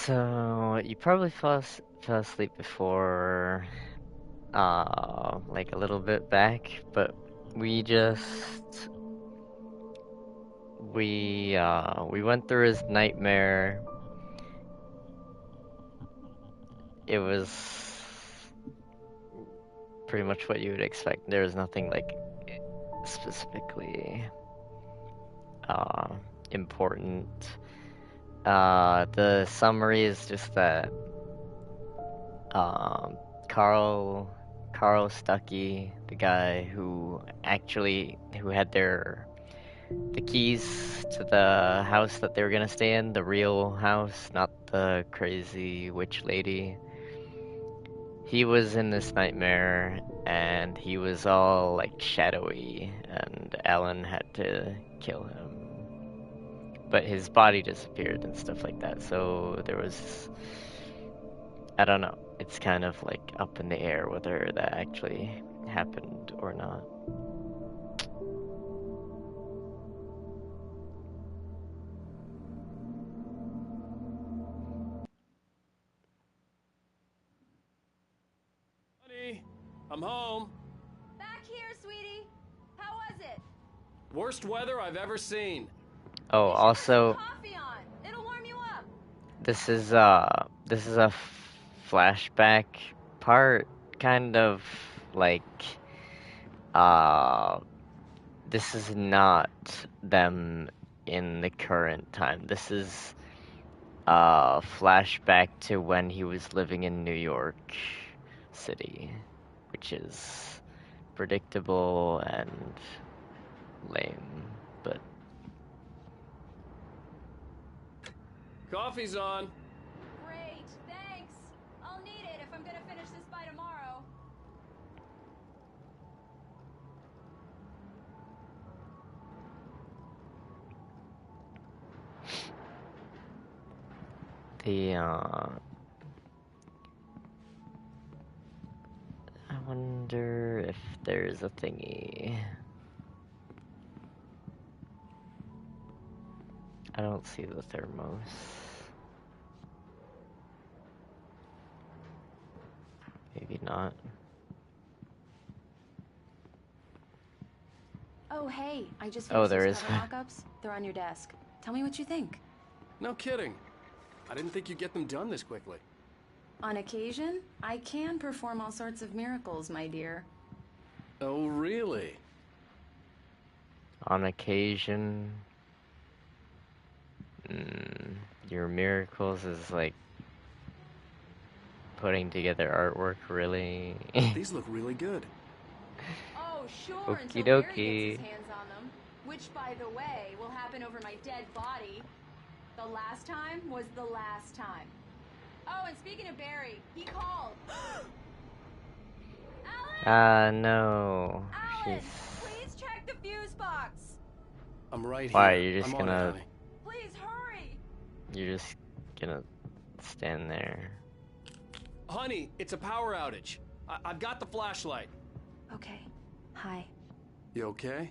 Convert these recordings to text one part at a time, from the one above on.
So you probably fell asleep before, like a little bit back, but we just we went through his nightmare. It was pretty much what you would expect. There was nothing like specifically uh important. The summary is just that um Carl Stuckey, the guy who had the keys to the house that they were gonna stay in, the real house, not the crazy witch lady. He was in this nightmare and he was all like shadowy and Alan had to kill him. But his body disappeared and stuff like that. So there was, I don't know. It's kind of like up in the air whether that actually happened or not. Honey, I'm home. Back here, sweetie. How was it? Worst weather I've ever seen. Oh, You should put some also, coffee on. It'll warm you up. this is a flashback part, kind of like, uh, this is not them in the current time. This is a flashback to when he was living in New York City, which is predictable and lame, but Coffee's on. Great, thanks. I'll need it if I'm gonna finish this by tomorrow. I wonder if there's a thingy. I don't see the thermos. Maybe not. Oh, hey, I just Oh, finished there those is. cover mock-ups. They're on your desk. Tell me what you think. No kidding. I didn't think you'd get them done this quickly. On occasion, I can perform all sorts of miracles, my dear. Oh, really? On occasion. Your miracles is like putting together artwork, really. These look really good. Oh, sure, Okie until Barry gets dokie. his hands on them. Which, by the way, will happen over my dead body. The last time was the last time. Oh, and speaking of Barry, he called. Alan! No. Alan! She's. Please check the fuse box! I'm right Why, here. you're just I'm on it, gonna. honey. Please hurry! You're just gonna stand there. Honey, it's a power outage. I've got the flashlight. Okay. Hi. You okay?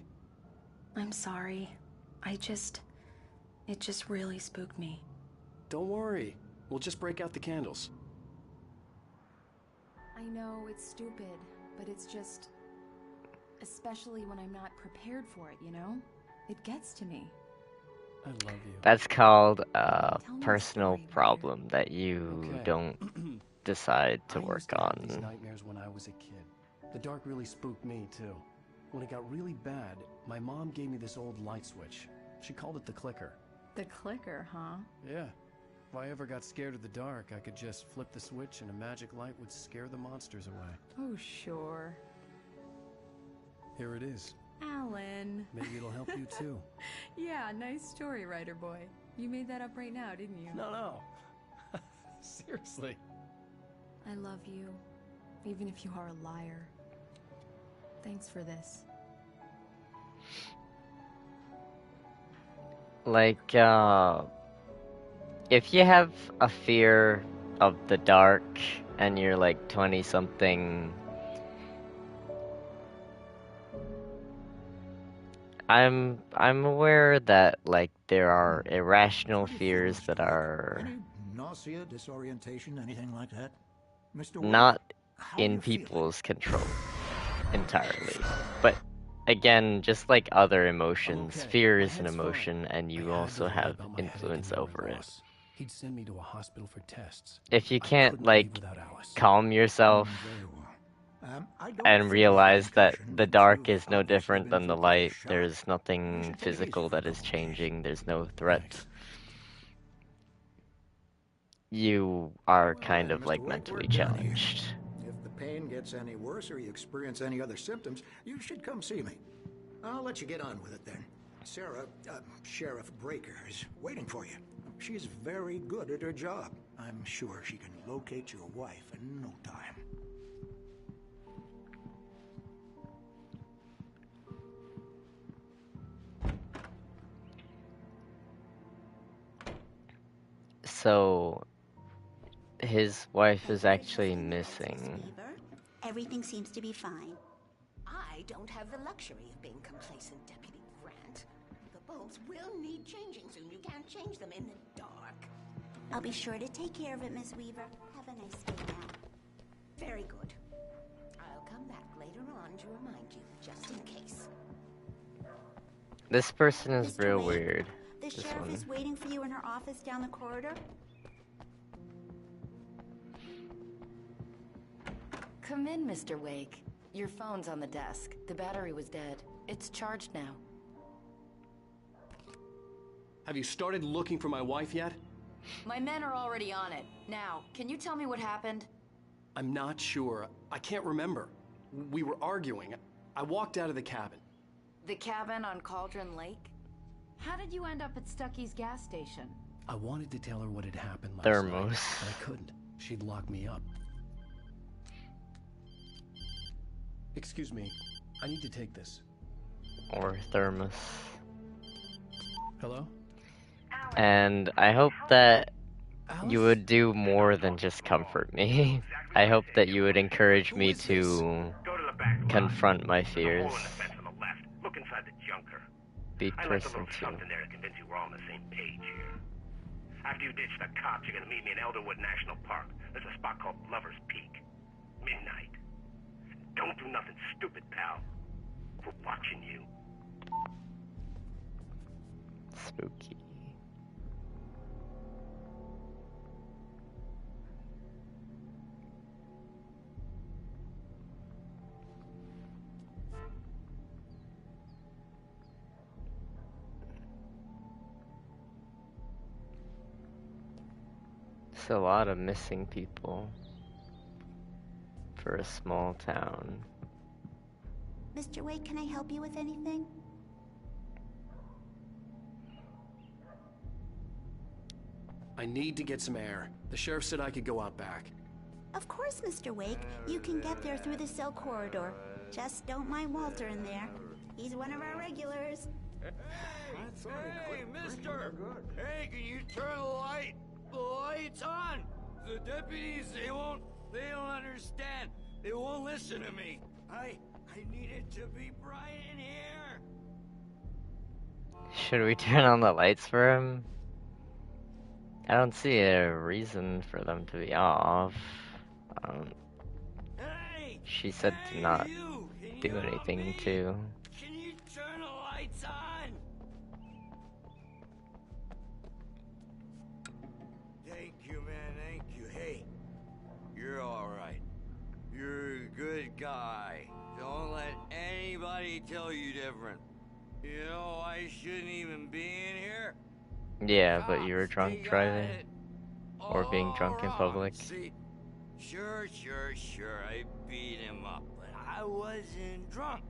I'm sorry. It just really spooked me. Don't worry. We'll just break out the candles. I know it's stupid, but it's just... Especially when I'm not prepared for it, you know? It gets to me. I love you. That's called a Tell me a personal story, problem that you Okay. don't decide to I work used to have these on. nightmares when I was a kid. The dark really spooked me, too. When it got really bad, my mom gave me this old light switch. She called it the clicker. The clicker, huh? Yeah. If I ever got scared of the dark, I could just flip the switch and a magic light would scare the monsters away. Oh, sure. Here it is. Alan. Maybe it'll help you too. Yeah, nice story, writer boy. You made that up right now, didn't you? No. Seriously. I love you, even if you are a liar. Thanks for this. Like, if you have a fear of the dark and you're like 20 something, I'm aware that like there are irrational fears that are nausea, disorientation, anything like that? Mr. Wade, Not how do in you feel? people's control entirely. But again, just like other emotions, Okay, fear my is an head's fine. emotion and I you had also to lie have about my headache influence to my over it. boss. He'd send me to a hospital for tests. If you I can't, couldn't like, leave without Alice. calm yourself Very well. I don't and think a realize that concussion, the since dark you've is no obviously different been than the through quite a light, shock. there's You nothing should take it easy physical for a that is couple days. changing, there's no threat. Thanks. You are Well kind then, of Mr. like Wake, we're mentally done here. challenged. If the pain gets any worse or you experience any other symptoms, you should come see me. I'll let you get on with it then. Sarah, Sheriff Breaker, is waiting for you. She's very good at her job. I'm sure she can locate your wife in no time. So, his wife is Thank you for actually trusting me, Miss missing. Weaver. Everything seems to be fine. I don't have the luxury of being complacent, Deputy Grant. The bulbs will need changing soon. You can't change them in the dark. I'll be sure to take care of it, Miss Weaver. Have a nice day now. Very good. I'll come back later on to remind you, just in case. This person is Mr. real Wade, weird. The This sheriff one. is waiting for you in her office down the corridor. Come in, Mr. Wake. Your phone's on the desk. The battery was dead. It's charged now. Have you started looking for my wife yet? My men are already on it. Now, can you tell me what happened? I'm not sure. I can't remember. We were arguing. I walked out of the cabin. The cabin on Cauldron Lake? How did you end up at Stucky's gas station? I wanted to tell her what had happened last Thermos. night, but I couldn't. She'd lock me up. Excuse me. I need to take this. Or thermos. Hello? And I hope that Alice? you would do more than just comfort me. I hope that you would encourage me to Go to the back lot. confront my There's a fears. hole in the fence on the left. Look inside the junker. Be I left a person little two. something there to convince you we're all on the same page here. After you ditch the cops, you're gonna meet me in Elderwood National Park. There's a spot called Lover's Peak. Midnight. Don't do nothing stupid, pal. We're watching you. Spooky. There's a lot of missing people for a small town. Mr. Wade, can I help you with anything? I need to get some air. The sheriff said I could go out back. Of course, Mr. Wake. You can get there through the cell corridor. Just don't mind Walter in there. He's one of our regulars. Hey, mister! Hey, can you turn the lights on? The deputies, they don't understand. They won't listen to me. I need it to be bright in here. Should we turn on the lights for him? I don't see a reason for them to be off. Hey! She said to Hey, not you! Can do you help anything me? to. Can you turn the lights on? Thank you, man. Thank you. Hey, you're all right. You're a good guy. Don't let anybody tell you different. You know, I shouldn't even be in here. Yeah, but you were Cops, drunk they driving? got it Or being drunk in all public? wrong. See, sure, I beat him up, but I wasn't drunk.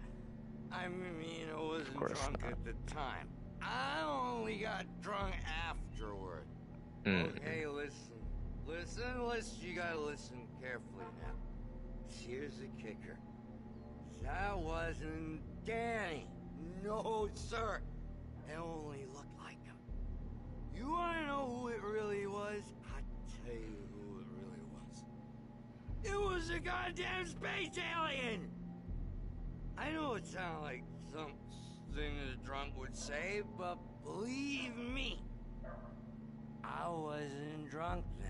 I mean, I wasn't course drunk not. at the time. I only got drunk afterward. Mm. Okay, listen. You gotta listen carefully now. Here's the kicker. That wasn't Danny. No, sir. It only looked like him. You wanna know who it really was? I'll tell you who it really was. It was a goddamn space alien! I know it sounds like something a drunk would say, but believe me, I wasn't drunk then.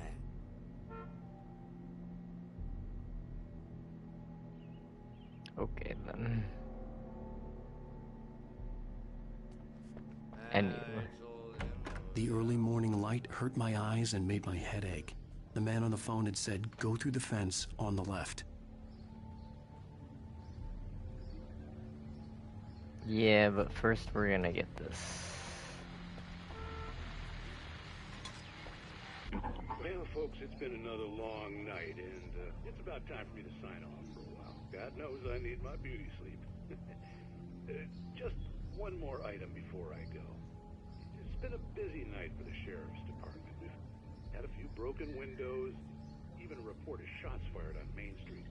Okay then. Anyway. The early morning light hurt my eyes and made my head ache. The man on the phone had said, go through the fence on the left. Yeah, but first we're gonna get this. Well, folks, it's been another long night, and it's about time for me to sign off for a while. God knows I need my beauty sleep. Just one more item before I go. It's been a busy night for the Sheriff's Department. We've had a few broken windows, even a report of shots fired on Main Street.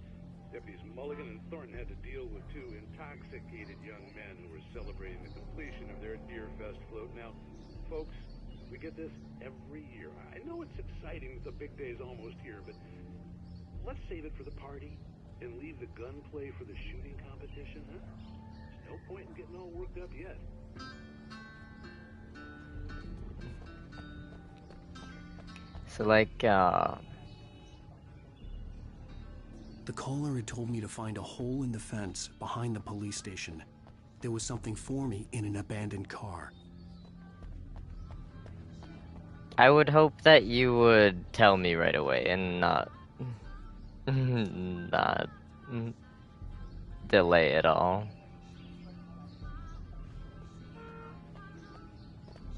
Deputies Mulligan and Thornton had to deal with two intoxicated young men who were celebrating the completion of their Deerfest float. Now, folks, we get this every year. I know it's exciting, the big day's almost here, but let's save it for the party and leave the gunplay for the shooting competition, huh? There's no point in getting all worked up yet. So like, The caller had told me to find a hole in the fence behind the police station. There was something for me in an abandoned car. I would hope that you would tell me right away and not delay it all.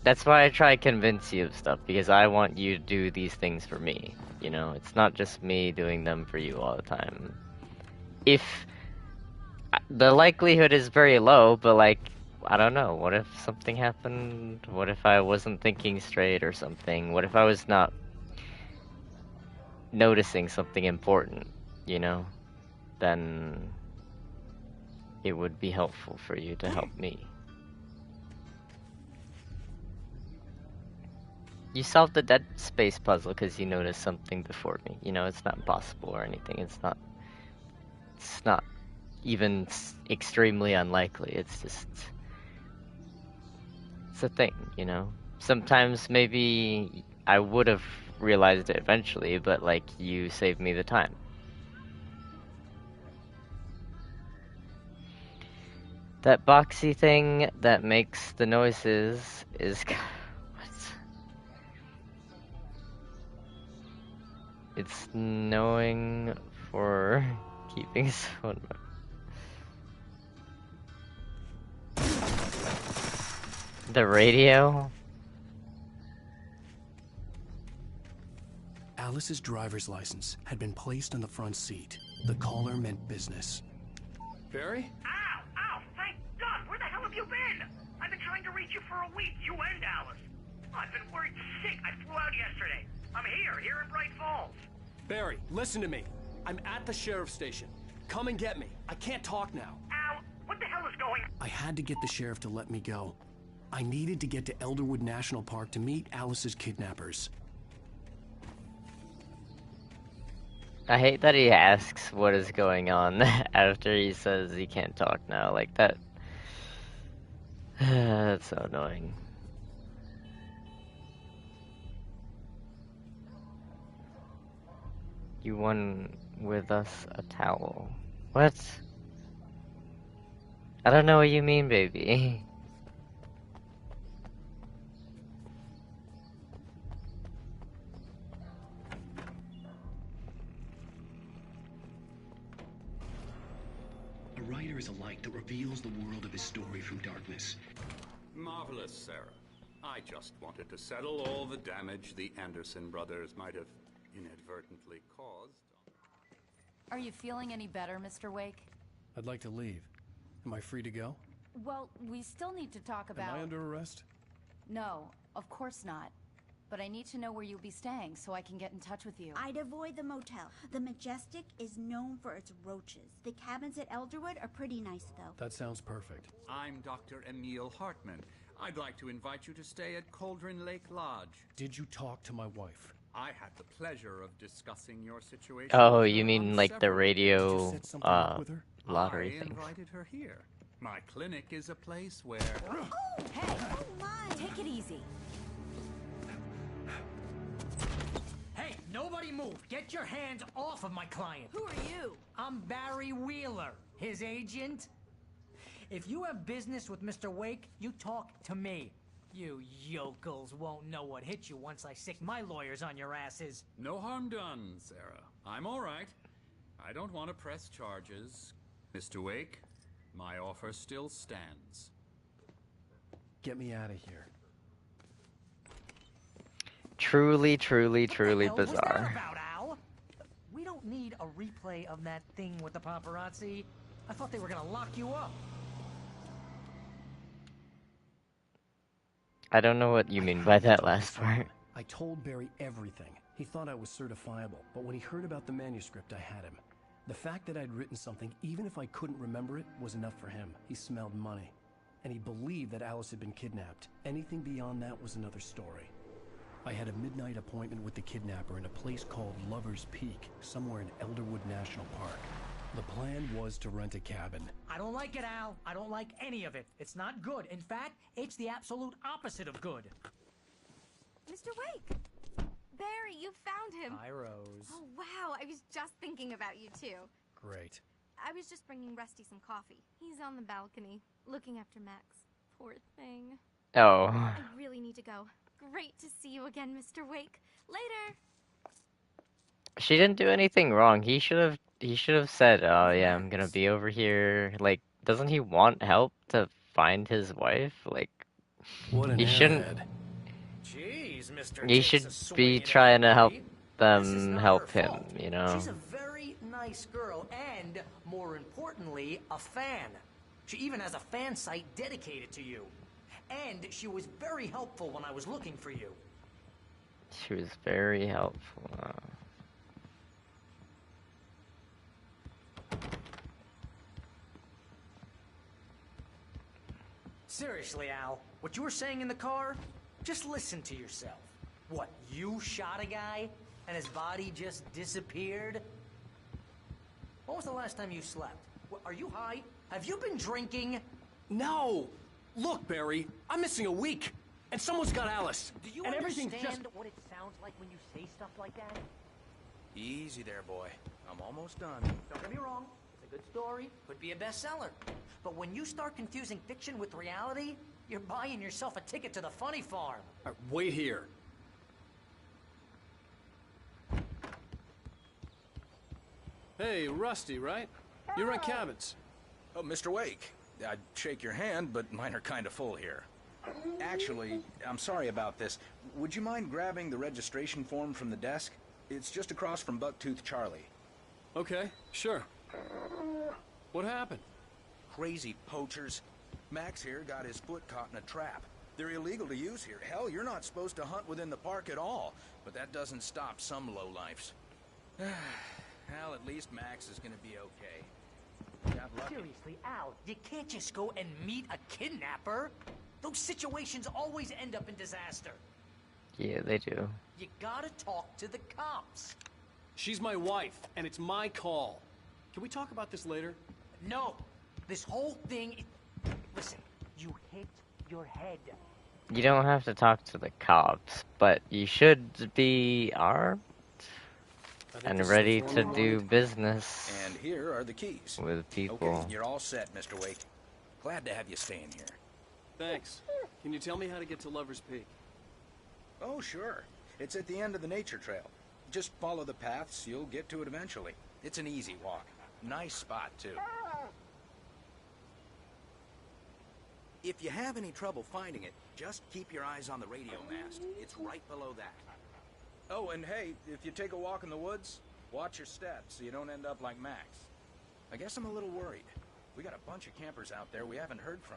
That's why I try to convince you of stuff, because I want you to do these things for me. You know, it's not just me doing them for you all the time. If the likelihood is very low, but like, I don't know, what if something happened? What if I wasn't thinking straight or something? What if I was not noticing something important, you know? Then it would be helpful for you to help me. You solved the Dead Space puzzle because you noticed something before me. You know, it's not impossible or anything. It's not even extremely unlikely. It's just, it's a thing, you know? Sometimes maybe I would have realized it eventually, but like, you saved me the time. That boxy thing that makes the noises is... It's knowing for keeping someone. The radio? Alice's driver's license had been placed on the front seat. The caller meant business. Barry? Ow! Ow! Thank God! Where the hell have you been? I've been trying to reach you for a week, you and Alice. I've been worried sick. I flew out yesterday. I'm here in Bright Falls. Barry, listen to me. I'm at the sheriff's station. Come and get me. I can't talk now. Al, what the hell is going on? I had to get the sheriff to let me go. I needed to get to Elderwood National Park to meet Alice's kidnappers. I hate that he asks what is going on after he says he can't talk now. Like that. That's so annoying. You won with us a towel. What? I don't know what you mean, baby. A writer is a light that reveals the world of his story from darkness. Marvelous, Sarah. I just wanted to settle all the damage the Anderson brothers might have inadvertently caused. Are you feeling any better, Mr. Wake? I'd like to leave. Am I free to go? Well, we still need to talk about... Am I under arrest? No, of course not. But I need to know where you'll be staying so I can get in touch with you. I'd avoid the motel. The Majestic is known for its roaches. The cabins at Elderwood are pretty nice, though. That sounds perfect. I'm Dr. Emil Hartman. I'd like to invite you to stay at Cauldron Lake Lodge. Did you talk to my wife? I had the pleasure of discussing your situation. Oh, you mean like the radio lottery I thing? invited her here. My clinic is a place where... Oh, hey! Oh my! Take it easy. Nobody move. Get your hands off of my client. Who are you? I'm Barry Wheeler, his agent. If you have business with Mr. Wake, you talk to me. You yokels won't know what hit you once I sick my lawyers on your asses. No harm done, Sarah. I'm all right. I don't want to press charges. Mr. Wake, my offer still stands. Get me out of here. Truly, truly, What the truly hell was that bizarre. about, Al? We don't need a replay of that thing with the paparazzi. I thought they were gonna lock you up. I don't know what you mean by that last part. I told Barry everything. He thought I was certifiable, but when he heard about the manuscript, I had him. The fact that I'd written something, even if I couldn't remember it, was enough for him. He smelled money. And he believed that Alice had been kidnapped. Anything beyond that was another story. I had a midnight appointment with the kidnapper in a place called Lover's Peak, somewhere in Elderwood National Park. The plan was to rent a cabin. I don't like it, Al. I don't like any of it. It's not good. In fact, it's the absolute opposite of good. Mr. Wake! Barry, you found him. Hi, Rose. Oh, wow. I was just thinking about you, too. Great. I was just bringing Rusty some coffee. He's on the balcony, looking after Max. Poor thing. Oh. I really need to go. Great to see you again, Mr. Wake. Later! She didn't do anything wrong. He should have said, "Oh yeah, I'm gonna be over here." Like, doesn't he want help to find his wife? Like, What an he shouldn't. airhead. Jeez, Mr. He Takes should a swing be at trying to help everybody. This is them not help her him, fault. you know? She's a very nice girl and, more importantly, a fan. She even has a fan site dedicated to you. And she was very helpful when I was looking for you. She was very helpful. Seriously, Al, what you were saying in the car, just listen to yourself. What, you shot a guy and his body just disappeared? When was the last time you slept? Are you high? Have you been drinking? No! Look, Barry, I'm missing a week, and someone's got Alice. Do you and understand everything's just... what it sounds like when you say stuff like that? Easy there, boy. I'm almost done. Don't get me wrong, it's a good story, could be a bestseller. But when you start confusing fiction with reality, you're buying yourself a ticket to the funny farm. Wait here. Hey, Rusty, right? You rent cabins. Oh, Mr. Wake. I'd shake your hand, but mine are kind of full here. Actually, I'm sorry about this. Would you mind grabbing the registration form from the desk? It's just across from Bucktooth Charlie. Okay, sure. What happened? Crazy poachers. Max here got his foot caught in a trap. They're illegal to use here. Hell, you're not supposed to hunt within the park at all. But that doesn't stop some lowlifes. Well, at least Max is gonna be okay. Got lucky. Seriously, Al, you can't just go and meet a kidnapper. Those situations always end up in disaster. Yeah, they do. You gotta talk to the cops. She's my wife, and it's my call. Can we talk about this later? No, this whole thing... Listen, you hit your head. You don't have to talk to the cops, but you should be armed and ready to do business And here are the keys. with people. Okay, you're all set, Mr. Wake. Glad to have you staying here. Thanks. Can you tell me how to get to Lover's Peak? Oh, sure. It's at the end of the nature trail. Just follow the paths, you'll get to it eventually. It's an easy walk. Nice spot, too. If you have any trouble finding it, just keep your eyes on the radio mast. It's right below that. Oh, and hey, if you take a walk in the woods, watch your steps so you don't end up like Max. I guess I'm a little worried. We got a bunch of campers out there we haven't heard from.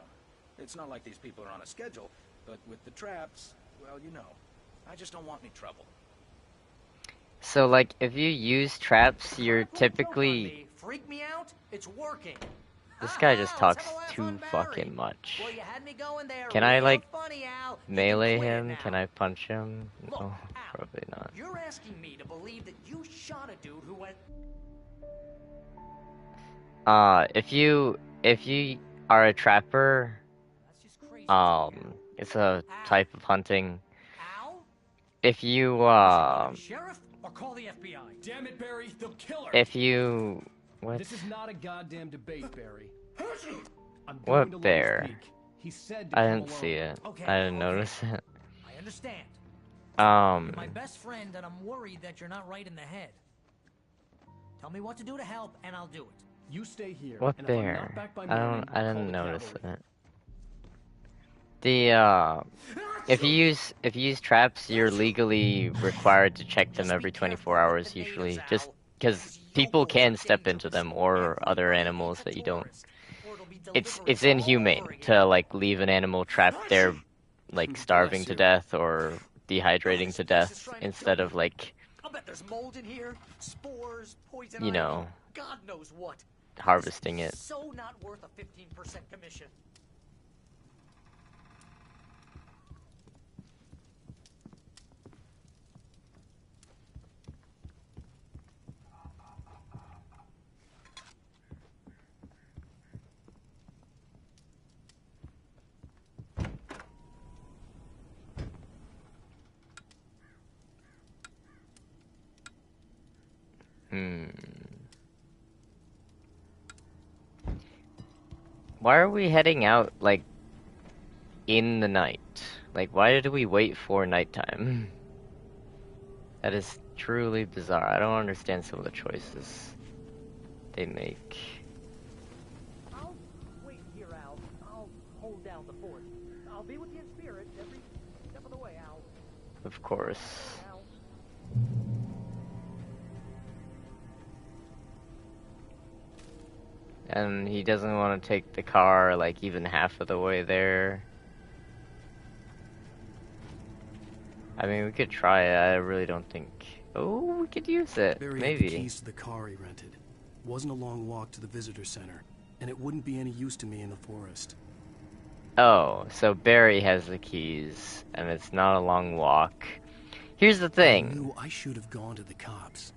It's not like these people are on a schedule, but with the traps, well, you know. I just don't want any trouble. So, like, if you use traps, you're typically... Freak me out? It's working. This guy just talks too fucking much. Can I, like, melee him? Can I punch him? No, probably not. You're asking me to believe that you shot a dude who went... If you are a trapper, it's a type of hunting. If you, or call the FBI. Damn it, Barry, they'll kill her. If you... What? This is not a goddamn debate, Barry. I'm going to What Lover's bear? Peak. He said to I come didn't see alone. it. Okay, I didn't okay. notice it. I understand. Um... You're my best friend, and I'm worried that you're not right in the head. Tell me what to do to help, and I'll do it. You stay here. What and if I'm bear? not back by I morning, don't. I call didn't the notice cavalry. it. If you use traps, you're legally required to check them every 24 hours usually, just because people can step into them or other animals that you don't. It's inhumane to like leave an animal trapped there, like starving to death or dehydrating to death instead of like, I'll bet there's mold in here, spores, poison you know, ivy, God knows what. harvesting it. So not worth a 15% commission. Why are we heading out, like, in the night? Like, why did we wait for nighttime? That is truly bizarre. I don't understand some of the choices they make. I'll wait here, Al. I'll hold down the fort. I'll be with you in spirit every step of the way, Al. Of course. Al. And he doesn't want to take the car, like, even half of the way there. I mean, we could try it. I really don't think... Oh, we could use it. Barry had Maybe. the keys to the car he rented. Wasn't a long walk to the visitor center, and it wouldn't be any use to me in the forest. Oh, so Barry has the keys, and it's not a long walk. Here's the thing. I knew I should have gone to the cops.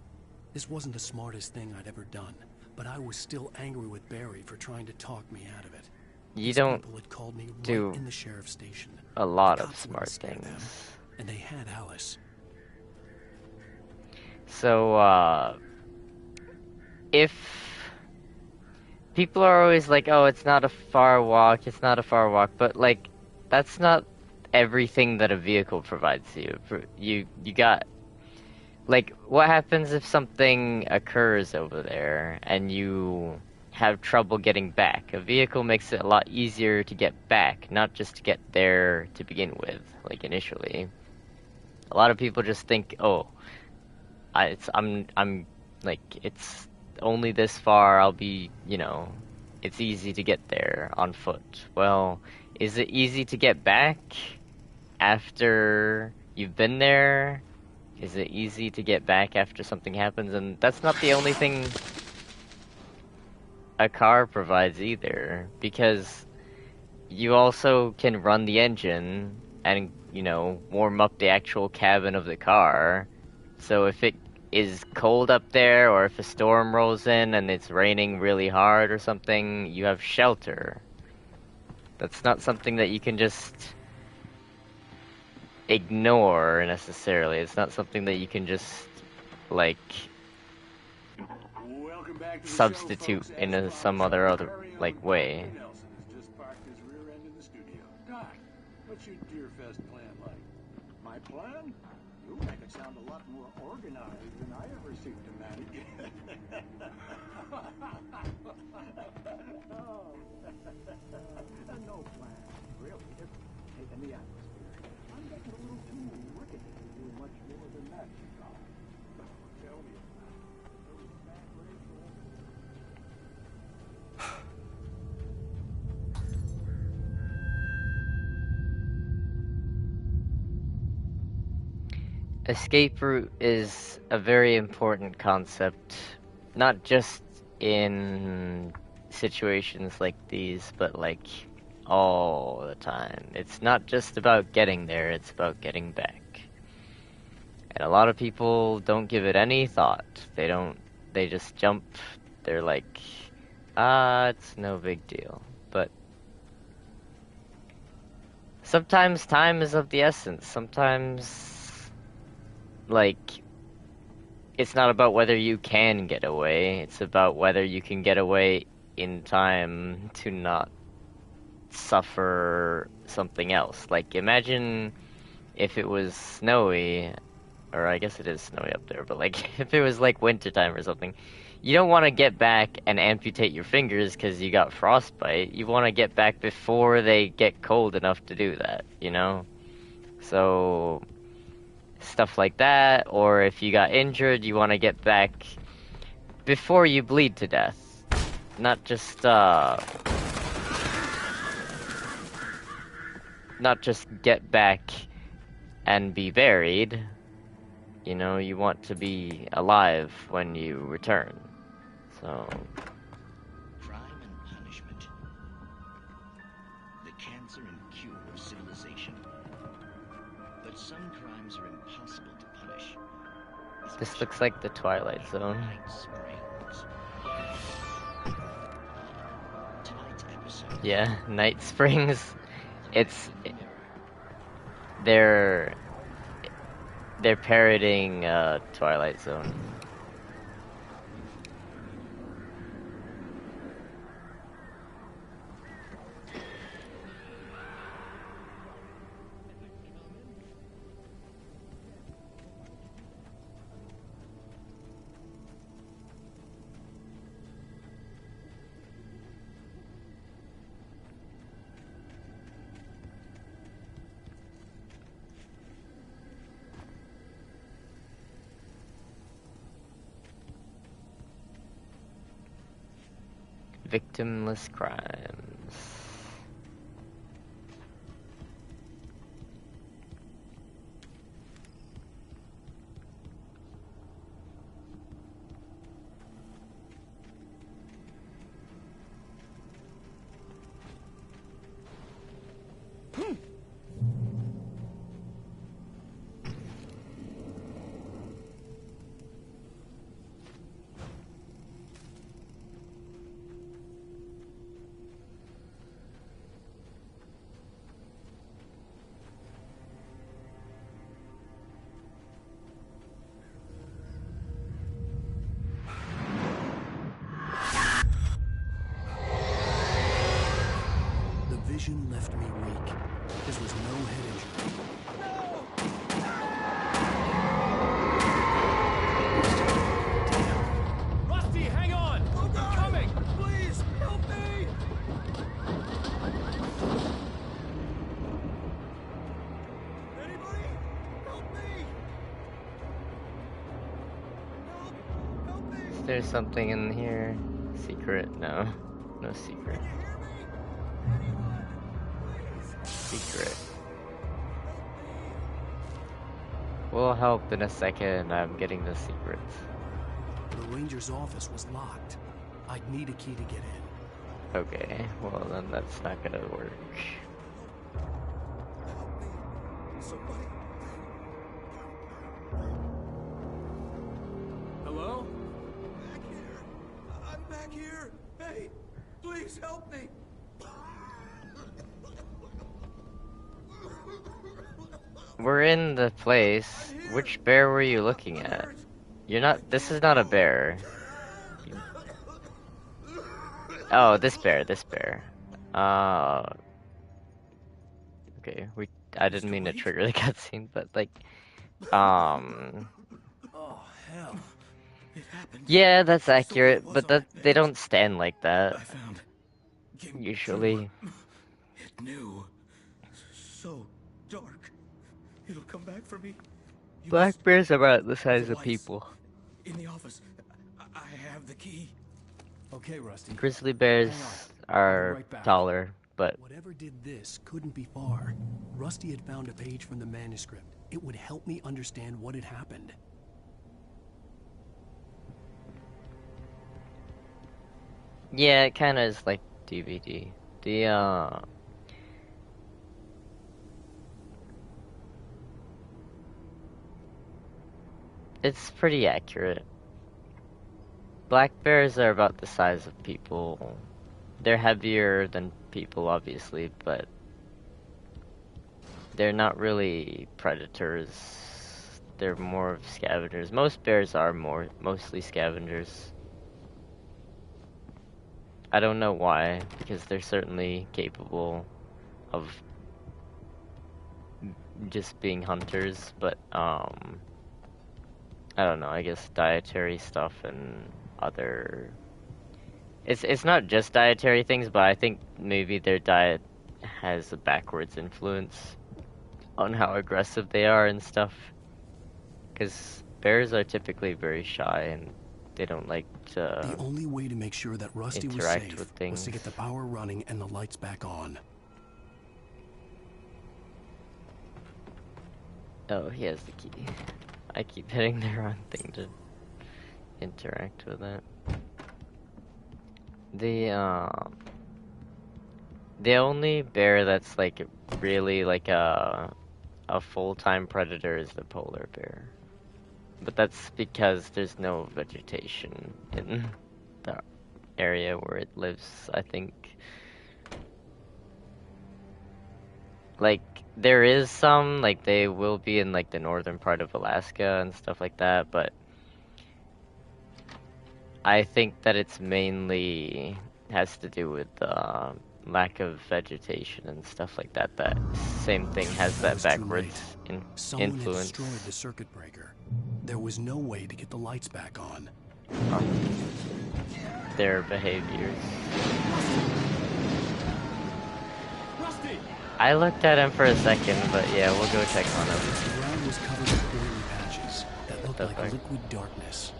This wasn't the smartest thing I'd ever done, but I was still angry with Barry for trying to talk me out of it. You These don't people had called me do right in the sheriff's station. a lot The of cops smart wouldn't scare things. them, and they had Alice. So, if people are always like, oh, it's not a far walk, but, like, that's not everything that a vehicle provides you. You got, like, what happens if something occurs over there and you have trouble getting back? A vehicle makes it a lot easier to get back, not just to get there to begin with, like, initially. A lot of people just think, oh, I'm like, it's only this far, I'll be, you know, it's easy to get there on foot. Well, is it easy to get back after you've been there? Is it easy to get back after something happens? And that's not the only thing a car provides either, because you also can run the engine and, you know, warm up the actual cabin of the car. So if it is cold up there, or if a storm rolls in and it's raining really hard or something, you have shelter. That's not something that you can just ignore necessarily. It's not something that you can just, like, substitute in some other like way. What's your Deerfest plan like? My plan? You make it sound a lot more organized than I ever seem to manage. No plan, really. Just taking the atmosphere. I'm getting a little too wicked to do much more than that, you know. Tell me about it. Those back Escape route is a very important concept, not just in situations like these, but like all the time. It's not just about getting there, it's about getting back. And a lot of people don't give it any thought. They just jump. They're like, it's no big deal. But sometimes time is of the essence. Sometimes, like, it's not about whether you can get away, it's about whether you can get away in time to not suffer something else. Like, imagine if it was snowy, or I guess it is snowy up there, but like, if it was like wintertime or something, you don't want to get back and amputate your fingers because you got frostbite. You want to get back before they get cold enough to do that, you know? So, stuff like that, or if you got injured, you want to get back before you bleed to death. Not just get back and be buried. You know, you want to be alive when you return. So... Crime and punishment. The cancer and cure of civilization. But some crimes are impossible to punish. This looks like the Twilight Zone. Yeah, Night Springs. They're parroting Twilight Zone. Victimless crimes. Vision left me weak. This was no head injury. Damn. Rusty, hang on! I'm coming! Please, help me! Anybody? Help me! Help me! Is there something in here? Secret? No. No secret. Secret. We'll help in a second. I'm getting the secrets. The ranger's office was locked. I'd need a key to get in. Okay, well then that's not gonna work. Somebody. Hello? Back here. I'm back here. Hey, please help me. We're in the place. Which bear were you looking at? You're not. This is not a bear. Oh, this bear. This bear. Okay. I didn't mean to trigger the cutscene, but like, Oh hell! It happened. yeah, that's accurate, but they don't stand like that. Usually. It knew. So dark. It'll come back for me. Black bears are about the size of people. In the office. I have the key. Okay, Rusty. Grizzly bears are taller, but whatever did this couldn't be far. Rusty had found a page from the manuscript. It would help me understand what had happened. yeah, it kind of is like DVD. It's pretty accurate. Black bears are about the size of people. They're heavier than people, obviously, but they're not really predators. they're more of scavengers. Most bears are mostly scavengers. I don't know why, because they're certainly capable of just being hunters, but I don't know, I guess dietary stuff and other... It's not just dietary things, but I think maybe their diet has a backwards influence on how aggressive they are and stuff. Because bears are typically very shy and they don't like to The only way to make sure that Rusty was interact safe with things. was to get the power running and the lights back on. Oh, he has the key. I keep hitting the wrong thing to interact with it. The only bear that's like really like a full-time predator is the polar bear. But that's because there's no vegetation in the area where it lives, I think. Like, there is some, like, they will be in, like, the northern part of Alaska and stuff like that, but I think that it's mainly has to do with lack of vegetation and stuff like that. That same thing has that backwards Someone had influence. destroyed the circuit breaker. There was no way to get the lights back on. Their behaviors. Rusty! I looked at him for a second, but yeah, we'll go check on him. The ground was covered with oily patches that looked like liquid darkness.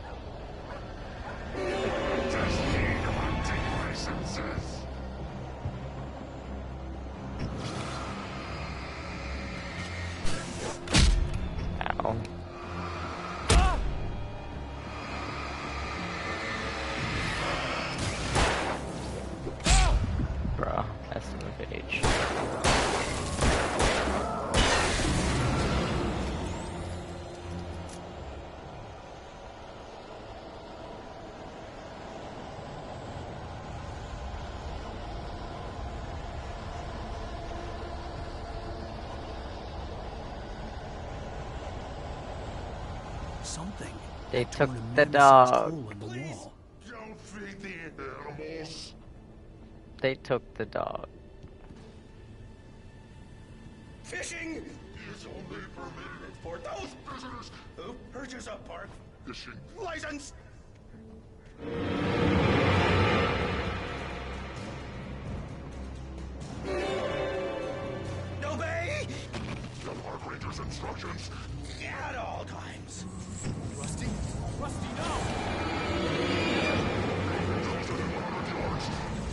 Ow. Bruh, that's the page. Something. They took the dog. Don't feed the animals. They took the dog. Fishing is only permitted for those visitors who purchase a park fishing license. Obey the park ranger's instructions at all times. Rusty? Rusty, no!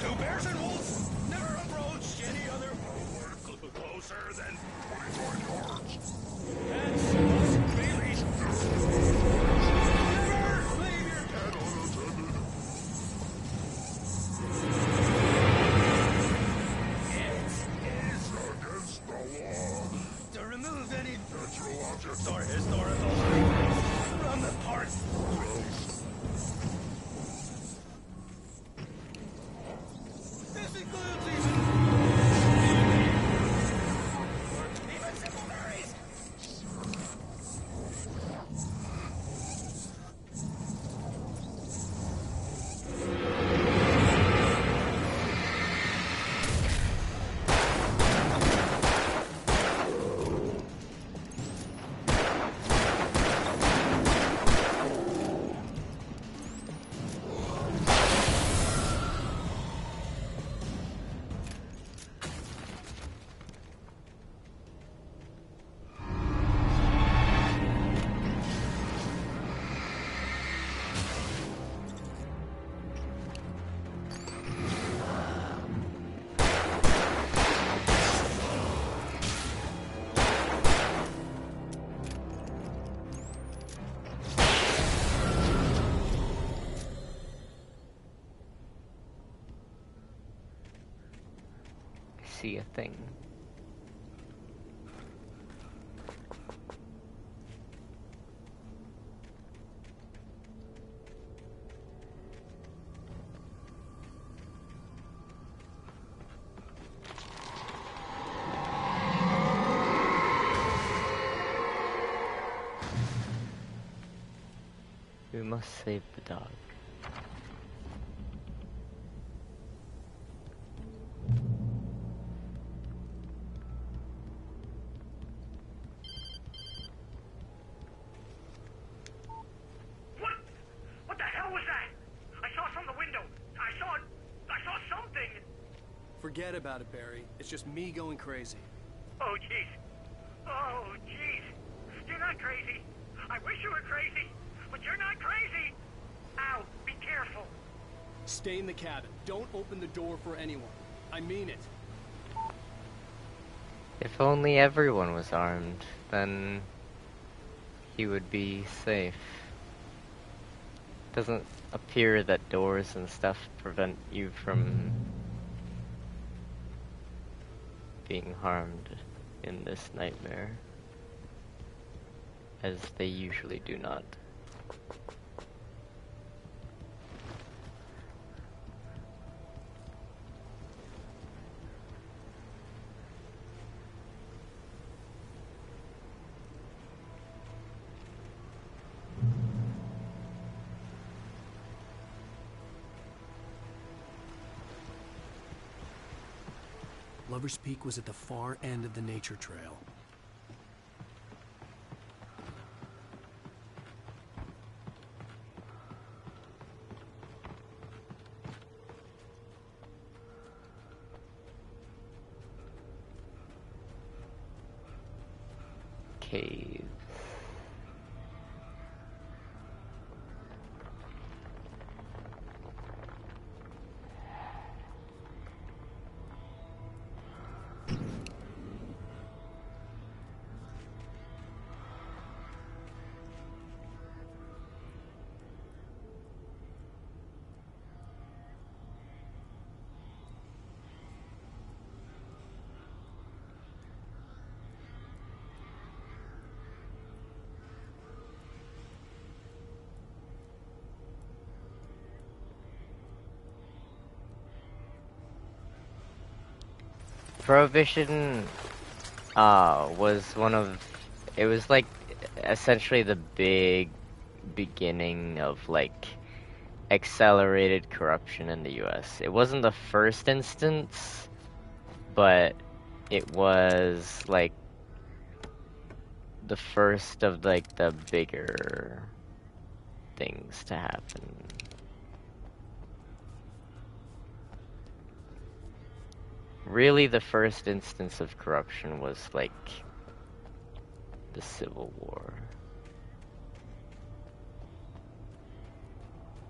Two bears and wolves never approached any other closer than 25 yards. That's us, baby! Never leave your pet unattended. It is against the law to remove any natural objects or historical items from the park grounds. This includes even simple berries. See a thing. We must save the dog. What the hell was that? I saw it from the window. I saw something. Forget about it, Barry. It's just me going crazy. Oh, jeez. Oh, jeez. You're not crazy. I wish you were crazy, but you're not crazy. Ow, be careful. Stay in the cabin. Don't open the door for anyone. I mean it. If only everyone was armed, then he would be safe. Doesn't appear that doors and stuff prevent you from being harmed in this nightmare, as they usually do not. Lover's Peak was at the far end of the nature trail. Caves. Prohibition was one of, it was like essentially the big beginning of like accelerated corruption in the US. It wasn't the first instance, but it was like the first of like the bigger things to happen. Really, the first instance of corruption was like the Civil War.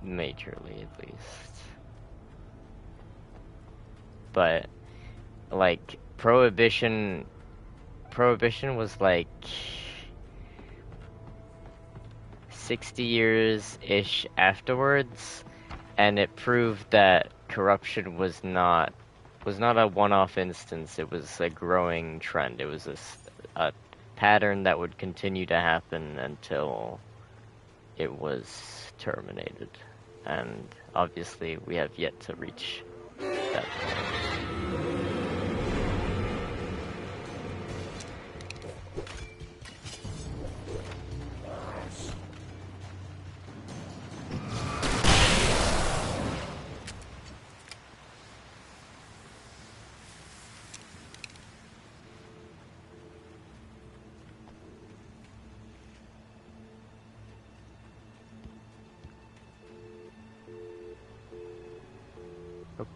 Majorly, at least. But like Prohibition was like 60 years-ish afterwards, and it proved that corruption was not a one-off instance. It was a growing trend. It was a pattern that would continue to happen until it was terminated. And obviously we have yet to reach that point.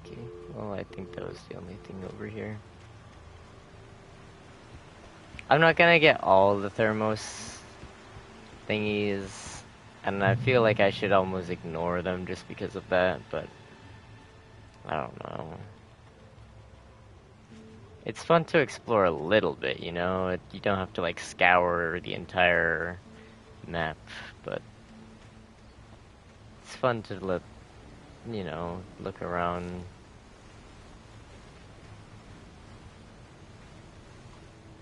Okay, well, I think that was the only thing over here. I'm not gonna get all the Thermos thingies, and I feel like I should almost ignore them just because of that, but I don't know. It's fun to explore a little bit, you know? You don't have to like scour the entire map, but it's fun to look around.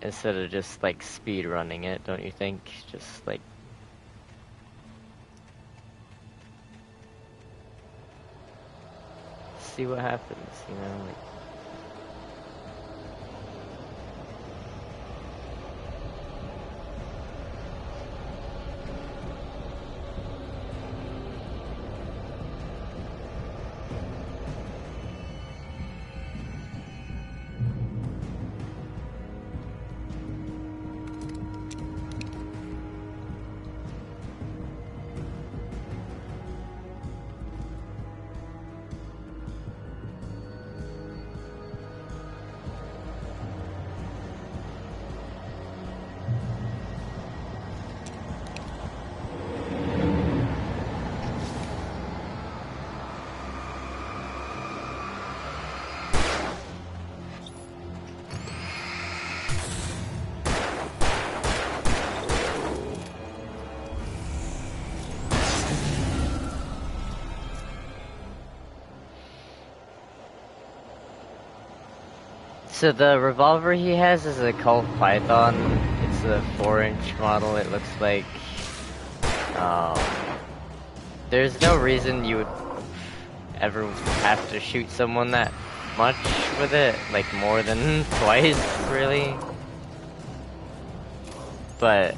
Instead of just like speed running it, don't you think? Just like see what happens, you know? Like, So the revolver he has is a Colt Python. It's a 4-inch model, it looks like. There's no reason you would ever have to shoot someone that much with it, like more than twice, really. But,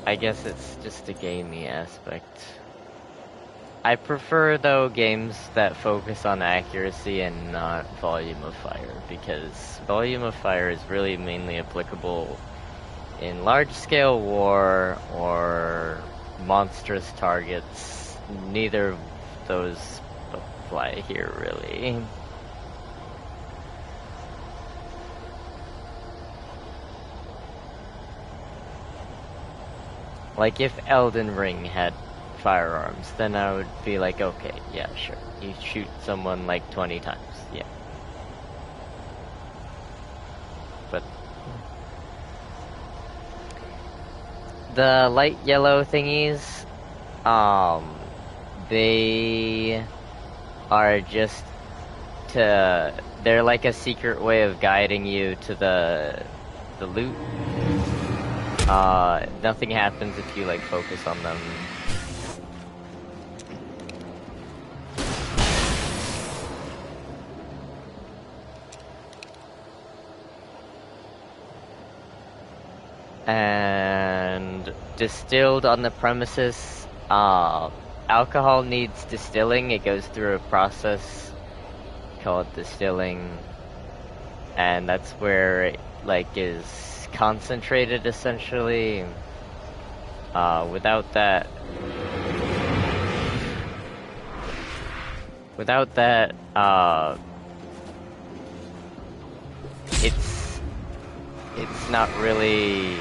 I guess it's just a gamey aspect. I prefer, though, games that focus on accuracy and not volume of fire, because volume of fire is really mainly applicable in large-scale war or monstrous targets. Neither of those apply here, really. Like, if Elden Ring had firearms, then I would be like, okay, yeah, sure. You shoot someone like 20 times, yeah. But the light yellow thingies, they are just they're like a secret way of guiding you to the loot. Nothing happens if you like focus on them. And distilled on the premises, alcohol needs distilling. It goes through a process called distilling, and that's where it like is concentrated essentially. Without that, it's not really.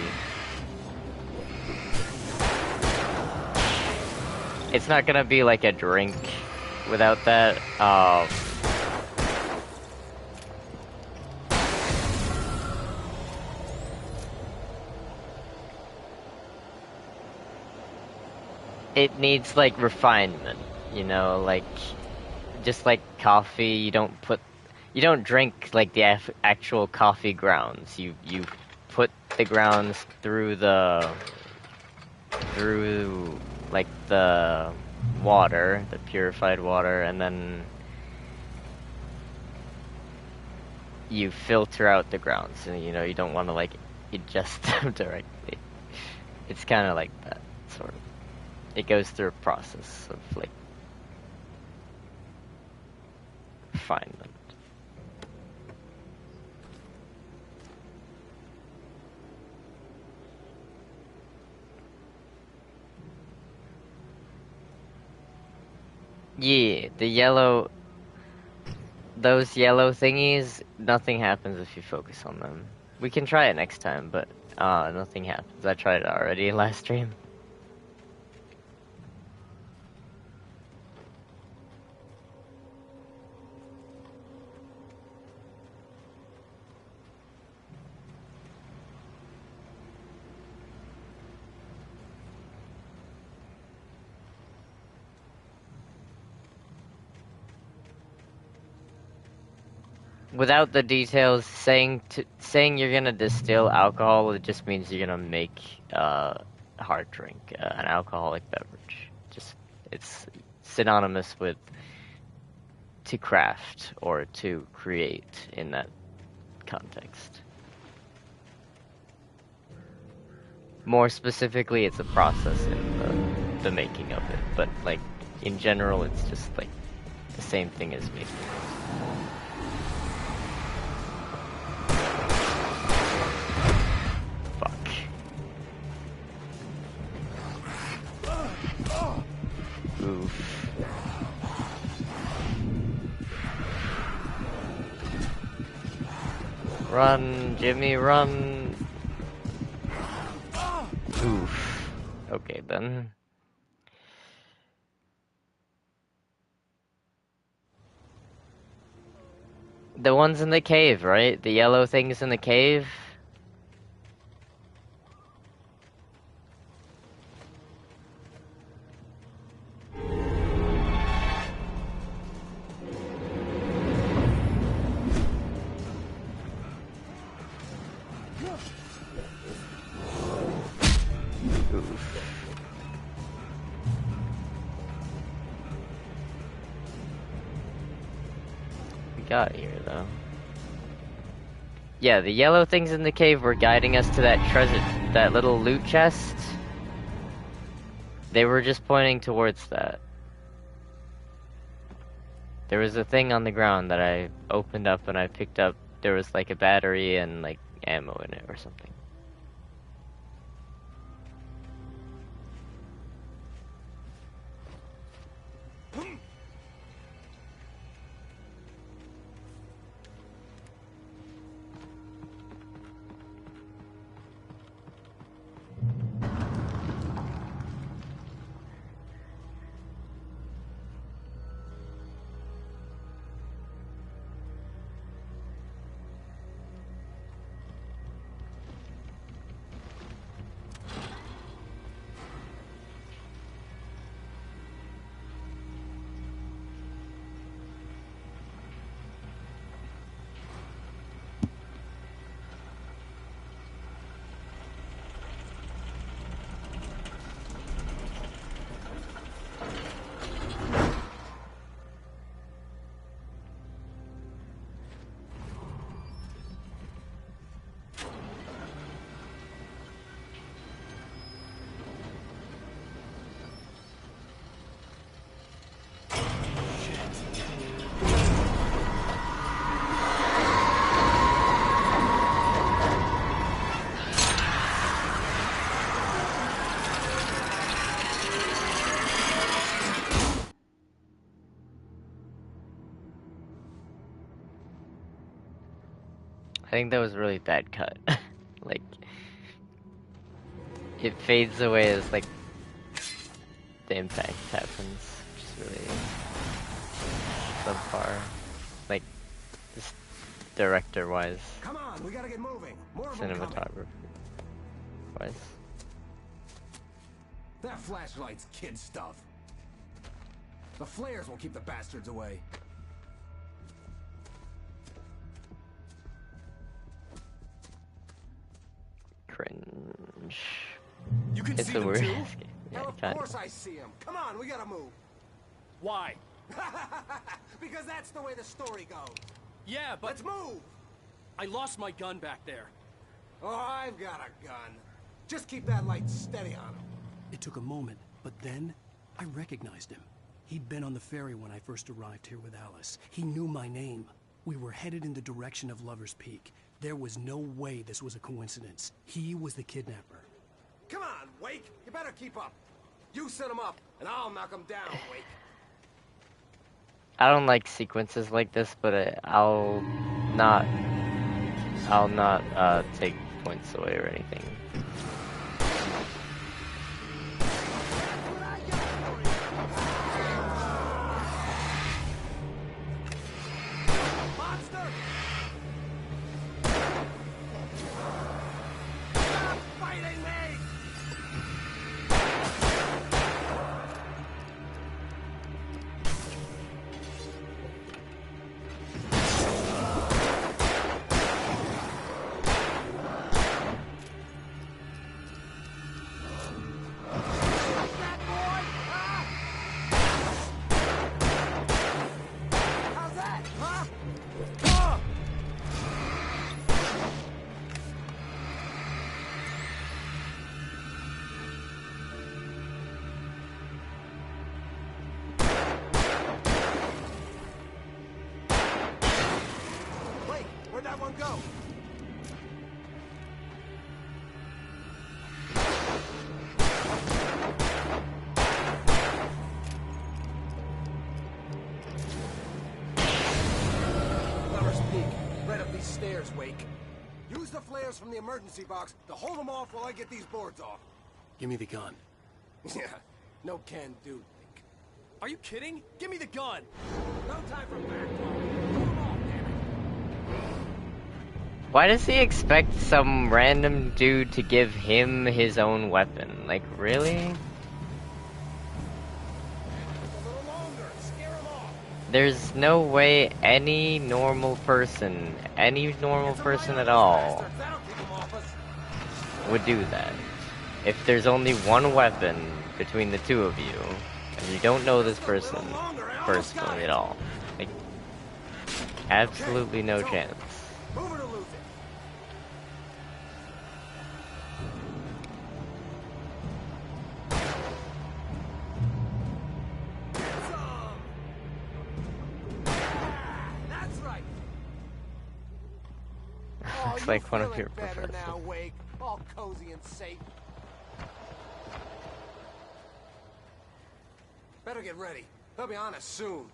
It's not gonna be like a drink without that. It needs like refinement, you know, like just like coffee. You don't drink like the actual coffee grounds. You put the grounds through like the water, the purified water, and then you filter out the grounds. And you know, you don't want to like ingest them directly. It's kind of like that, sort of. It goes through a process of like refinement. Yeah, those yellow thingies, nothing happens if you focus on them. We can try it next time, but nothing happens. I tried it already last stream. Without the details, saying you're gonna distill alcohol, it just means you're gonna make a hard drink, an alcoholic beverage. It's synonymous with to craft or to create in that context. More specifically, it's a process in the making of it, but like in general, it's just like the same thing as making it. Oof. Run, Jimmy, run. Oof. Okay, then. The ones in the cave, right? The yellow things in the cave? got here, though. Yeah, the yellow things in the cave were guiding us to that treasure, that little loot chest. They were just pointing towards that. There was a thing on the ground that I opened up and I picked up. There was like a battery and like ammo in it or something. I think that was a really bad cut. Like, it fades away as like the impact happens, which is really subpar. Like, just director-wise. Come on, we gotta get moving. More of them coming. Cinematography-wise. That flashlight's kid stuff. The flares won't keep the bastards away. Cringe. You can it's see the them worst. too? Yeah, Of course I see him. Come on, we gotta move. Why? Because that's the way the story goes. Yeah, but... Let's move! I lost my gun back there. Oh, I've got a gun. Just keep that light steady on him. It took a moment, but then I recognized him. He'd been on the ferry when I first arrived here with Alice. He knew my name. We were headed in the direction of Lover's Peak. There was no way this was a coincidence. He was the kidnapper. Come on, Wake! You better keep up. You set him up, and I'll knock him down, Wake. I don't like sequences like this, but I'll not take points away or anything. Monster! Stop fighting me! Where'd that one go? Lover's Peak, right up these stairs, Wake. Use the flares from the emergency box to hold them off while I get these boards off. Give me the gun. Yeah, no can do, Wake. Are you kidding? Give me the gun! No time for back talk. Why does he expect some random dude to give him his own weapon? Like, really? There's no way any normal person at all, would do that. If there's only one weapon between the two of you, and you don't know this person personally at all. Like, Absolutely no chance. Move it or lose it. That's right. Looks like one of your better professors. now, Wake. All cozy and safe. Better get ready. They'll be on us soon.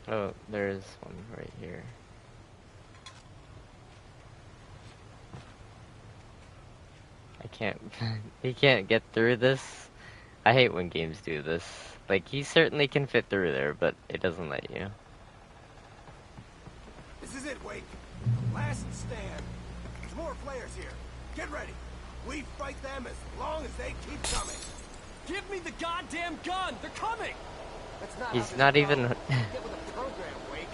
Oh, there's one right here. I can't. He can't get through this. I hate when games do this. Like, he certainly can fit through there, but it doesn't let you. This is it, Wake. Last stand. There's more players here. Get ready. We fight them as long as they keep coming. Give me the goddamn gun! They're coming! That's not He's not even. Get with the program, Wake.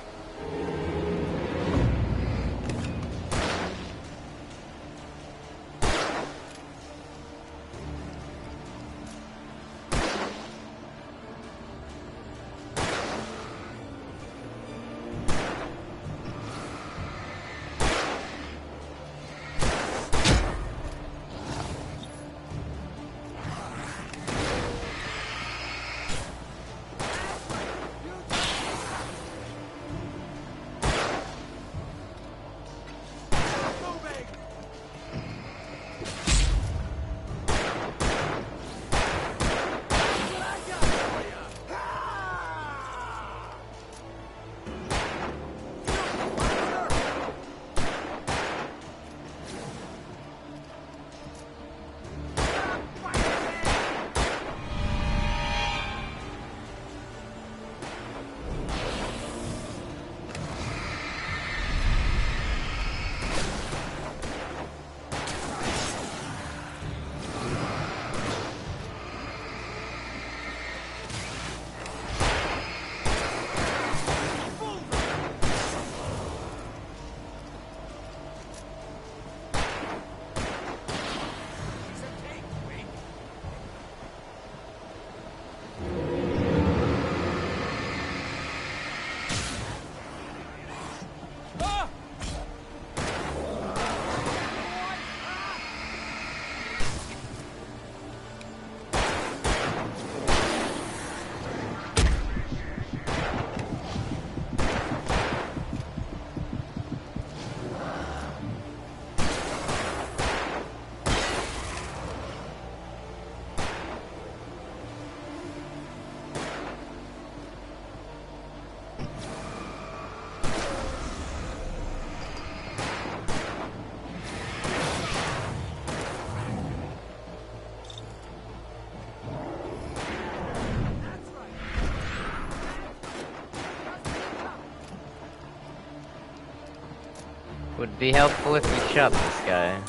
Would be helpful if you shot this guy.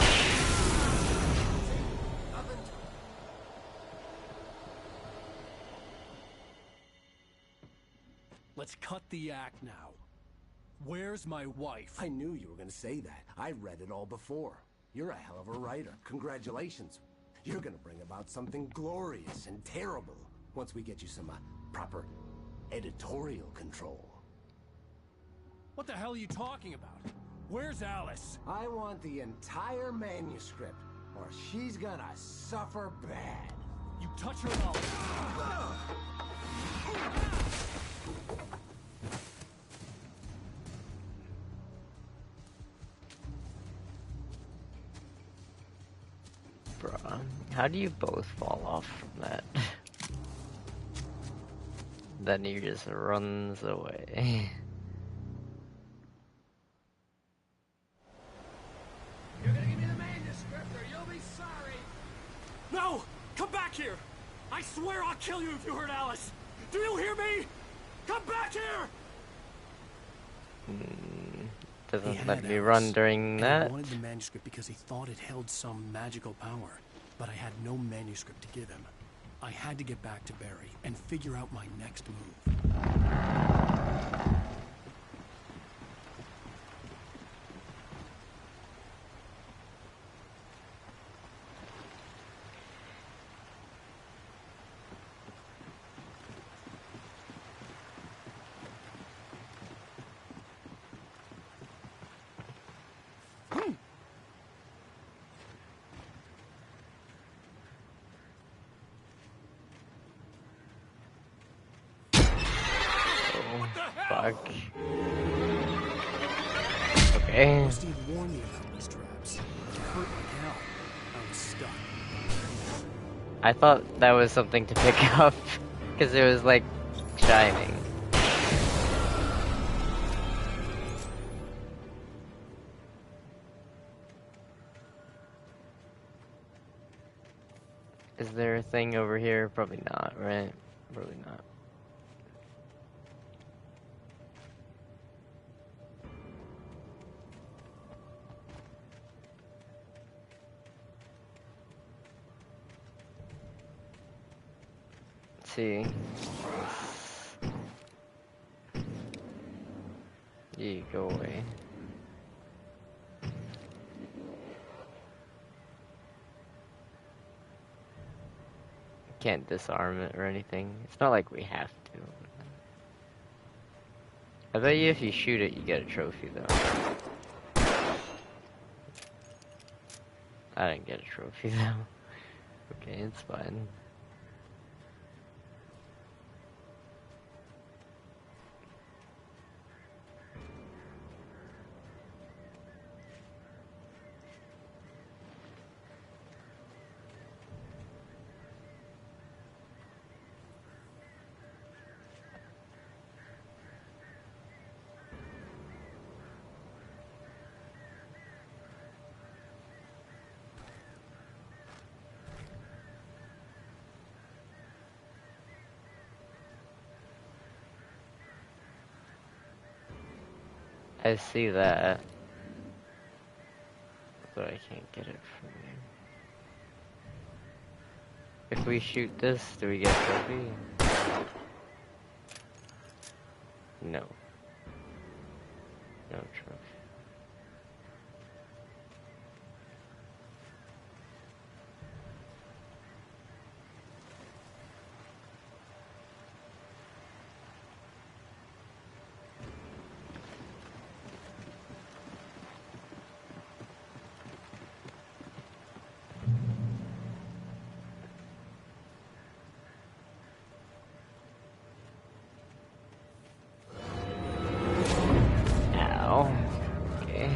Let's cut the act now. Where's my wife? I knew you were going to say that. I read it all before. You're a hell of a writer. Congratulations. You're going to bring about something glorious and terrible once we get you some proper editorial control. What the hell are you talking about? Where's Alice? I want the entire manuscript, or she's gonna suffer bad. You touch her now. Bruh, how do you both fall off from that? Then he just runs away. You're gonna give me the manuscript or you'll be sorry! No! Come back here! I swear I'll kill you if you hurt Alice! Do you hear me? Come back here! Doesn't let me run during that. I wanted the manuscript because he thought it held some magical power, but I had no manuscript to give him. I had to get back to Barry and figure out my next move. fuck? Okay. Rusty had warned me about these traps. It hurt like hell. I was stuck. I thought that was something to pick up, because it was like shining. Is there a thing over here? Probably not, right? Probably not. Let's see. You go away. Can't disarm it or anything. It's not like we have to. I bet you if you shoot it, you get a trophy though. I didn't get a trophy though. Okay, it's fine. I see that, but I can't get it from here. If we shoot this, do we get a trophy? No. No trophy. Okay.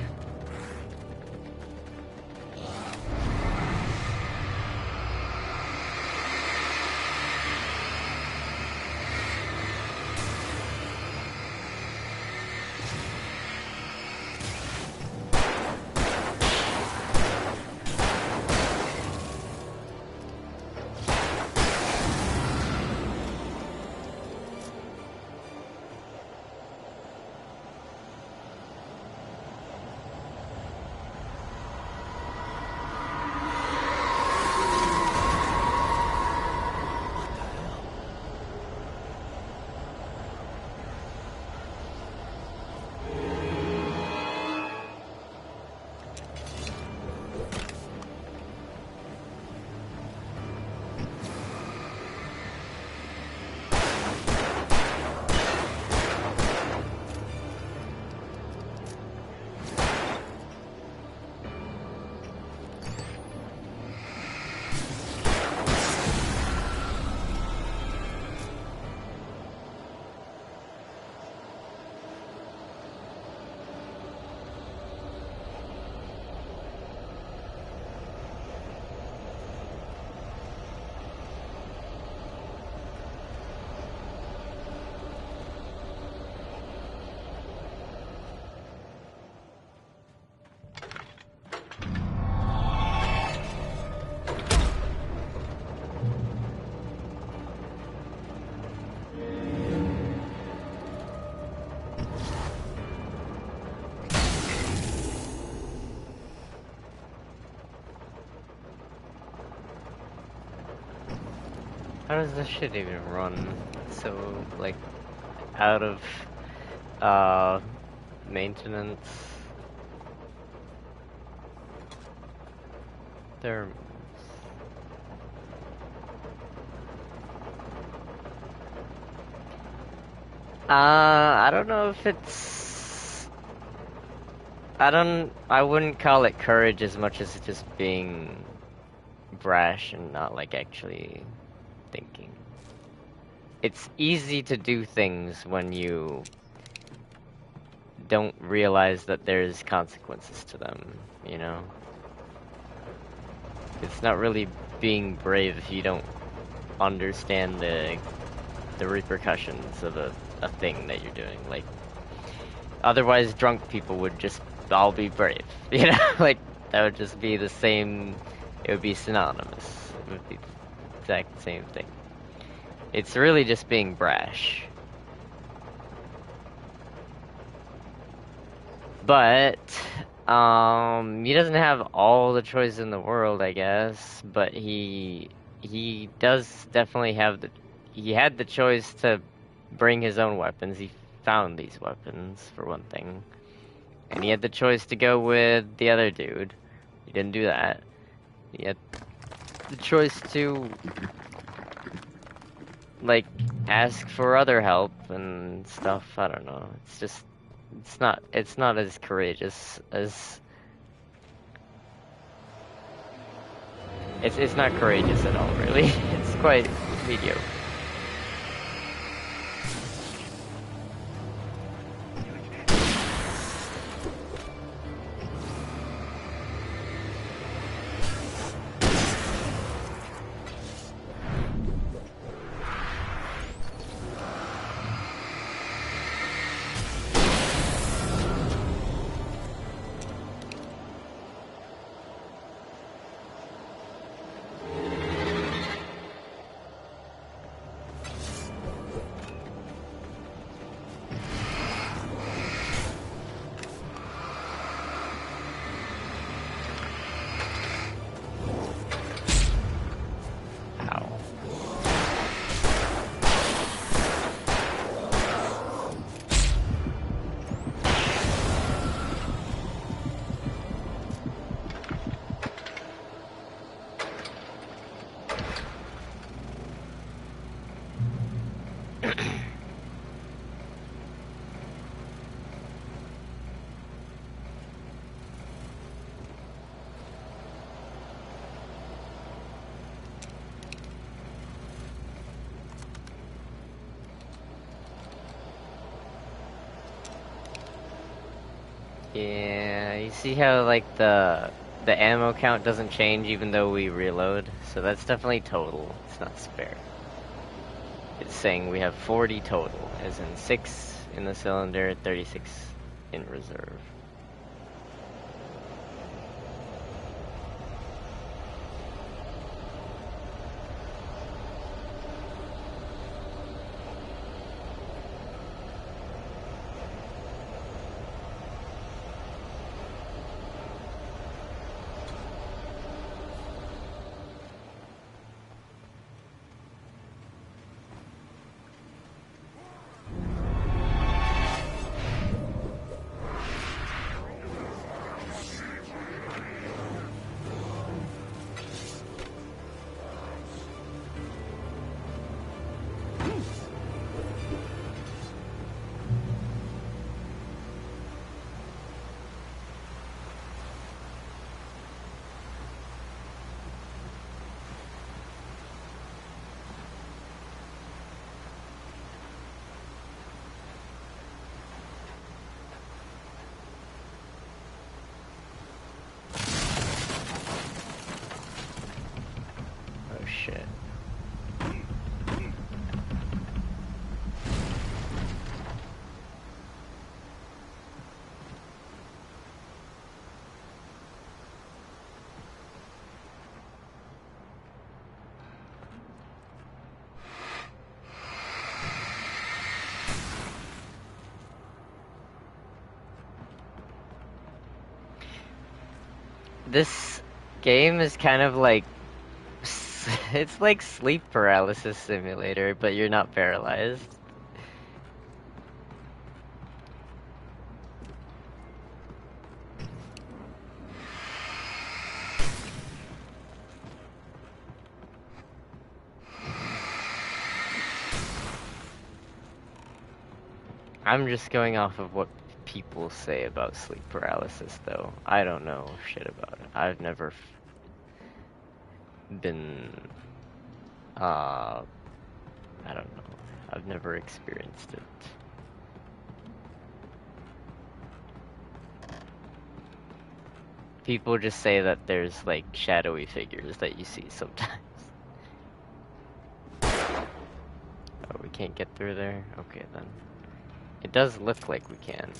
How does this shit even run? So, like, out of, maintenance. There. I don't know if it's... I wouldn't call it courage as much as just being brash and not, like, actually thinking. It's easy to do things when you don't realize that there's consequences to them, you know? It's not really being brave if you don't understand the repercussions of a thing that you're doing. Like, otherwise drunk people would just all be brave, you know? Like, that would just be the same, it would be synonymous. It would be the exact same thing. It's really just being brash. But, he doesn't have all the choice in the world, I guess, but he does definitely have he had the choice to bring his own weapons. He found these weapons, for one thing. And he had the choice to go with the other dude. He didn't do that. He had the choice to, like, ask for other help and stuff. I don't know. It's just, it's not as courageous as, it's not courageous at all, really. It's quite mediocre. Yeah, you see how, like, the ammo count doesn't change even though we reload? So that's definitely total, it's not spare. It's saying we have 40 total, as in 6 in the cylinder, 36 in reserve. Shit. This game is kind of like, it's like sleep paralysis simulator, but you're not paralyzed. I'm just going off of what people say about sleep paralysis, though. I don't know shit about it. I've never been, I don't know. I've never experienced it. people just say that there's like shadowy figures that you see sometimes. Oh, we can't get through there? Okay then. It does look like we can.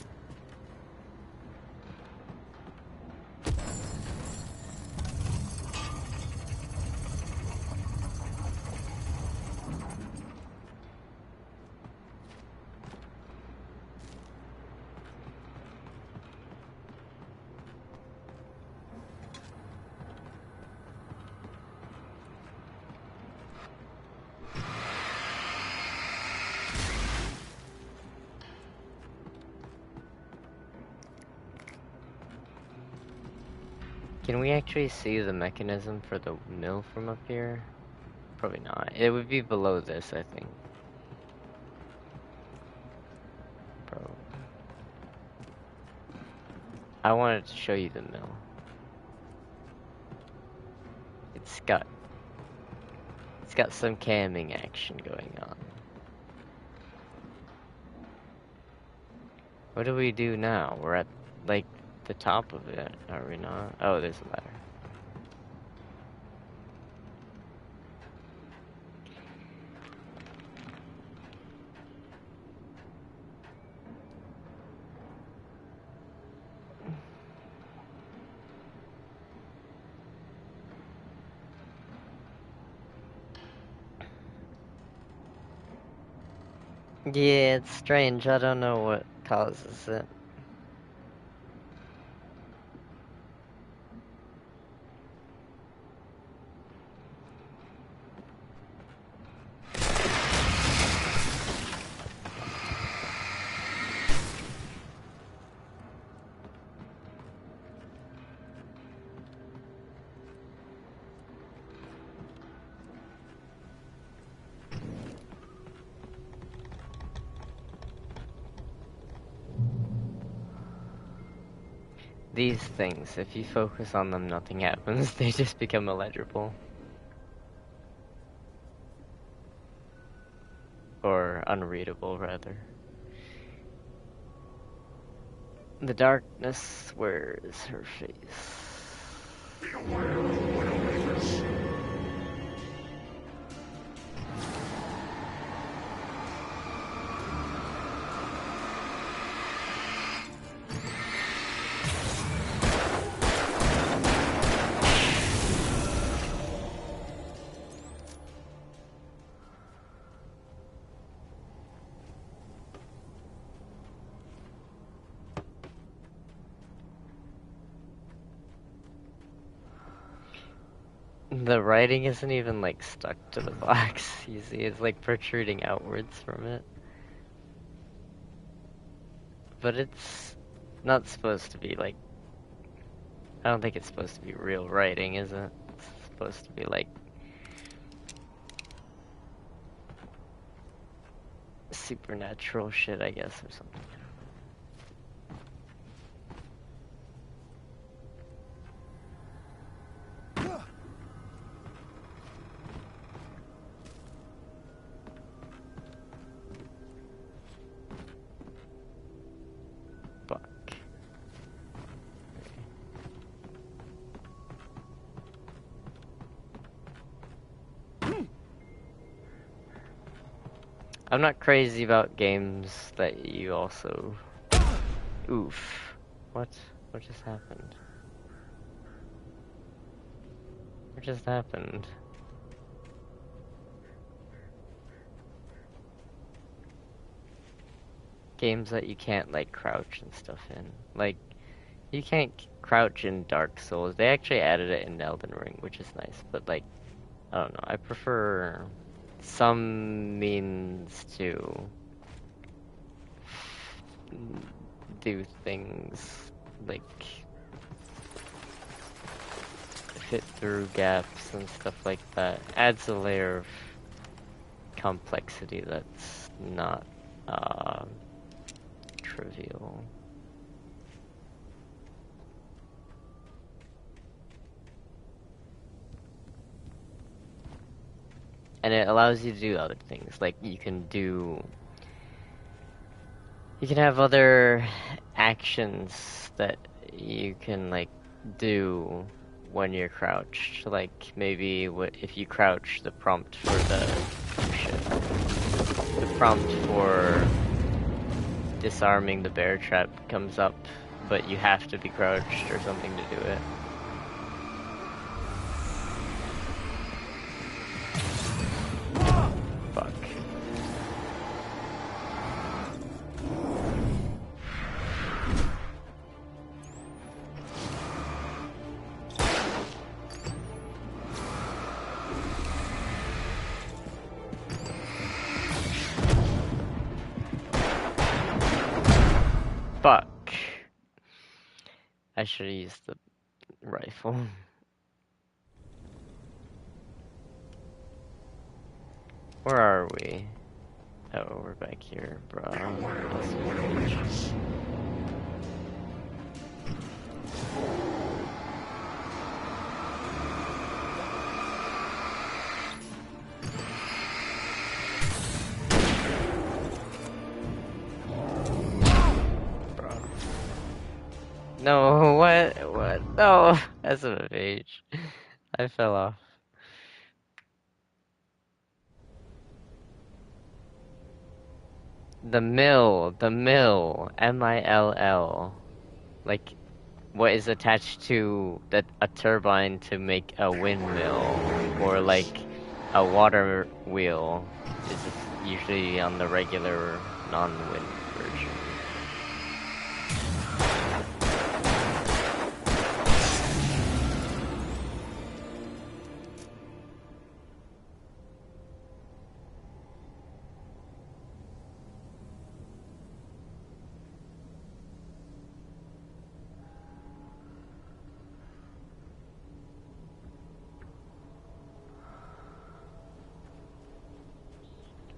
Can we actually see the mechanism for the mill from up here? Probably not. It would be below this, I think. Bro. I wanted to show you the mill. It's got some camming action going on. What do we do now? We're at like the top of it, are we not? Oh, there's a ladder. Yeah, it's strange. I don't know what causes it. These things, if you focus on them, nothing happens. They just become illegible. Or unreadable, rather. The darkness wears her face. Beware of the Widowmakers. The writing isn't even like stuck to the box. You see, it's like protruding outwards from it. But it's not supposed to be like... I don't think it's supposed to be real writing, is it? It's supposed to be like... supernatural shit, I guess, or something. I'm not crazy about games that you also... Oof. What? What just happened? What just happened? Games that you can't, like, crouch and stuff in. Like, you can't crouch in Dark Souls. They actually added it in Elden Ring, which is nice. But, like, I don't know. I prefer... some means to do things like fit through gaps and stuff like that. Adds a layer of complexity that's not trivial. And it allows you to do other things, like you can have other actions that you can like do when you're crouched. Like maybe if you crouch, the prompt for the prompt for disarming the bear trap comes up, but you have to be crouched or something to do it. Fuck. Fuck. I should have used the rifle. Where are we? Oh, we're back here, bro. No, what? No, that's a page. I fell off. The mill, M-I-L-L. Like, what is attached to a turbine to make a windmill, or like a water wheel, is usually on the regular non-wind version.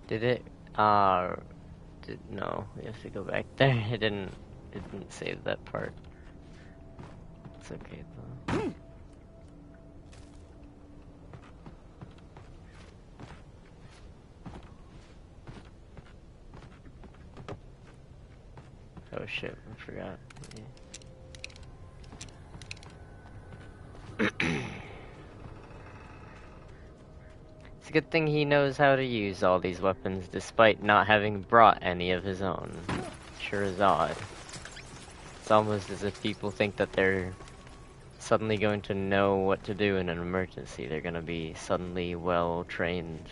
Did it? No, we have to go back there. It didn't save that part. It's okay though. Oh shit, I forgot. Yeah. It's a good thing he knows how to use all these weapons despite not having brought any of his own. Sure is odd. It's almost as if people think that they're suddenly going to know what to do in an emergency. They're gonna be suddenly well trained,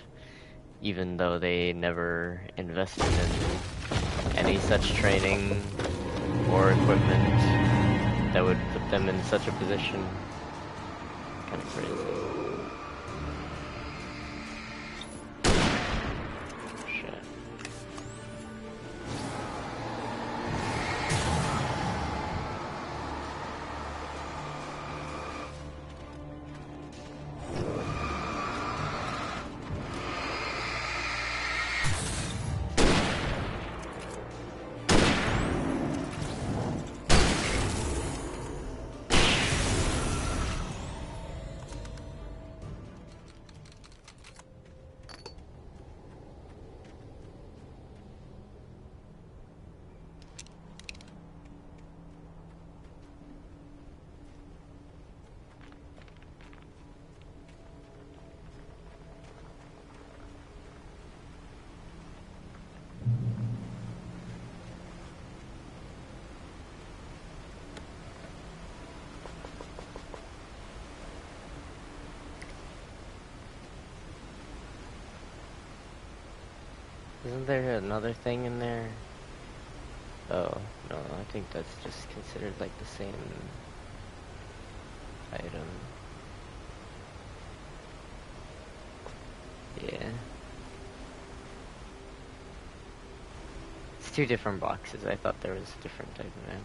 even though they never invested in any such training or equipment that would put them in such a position. Kind of crazy. Isn't there another thing in there? Oh, no, I think that's just considered like the same item. Yeah. It's two different boxes. I thought there was a different type of ammo.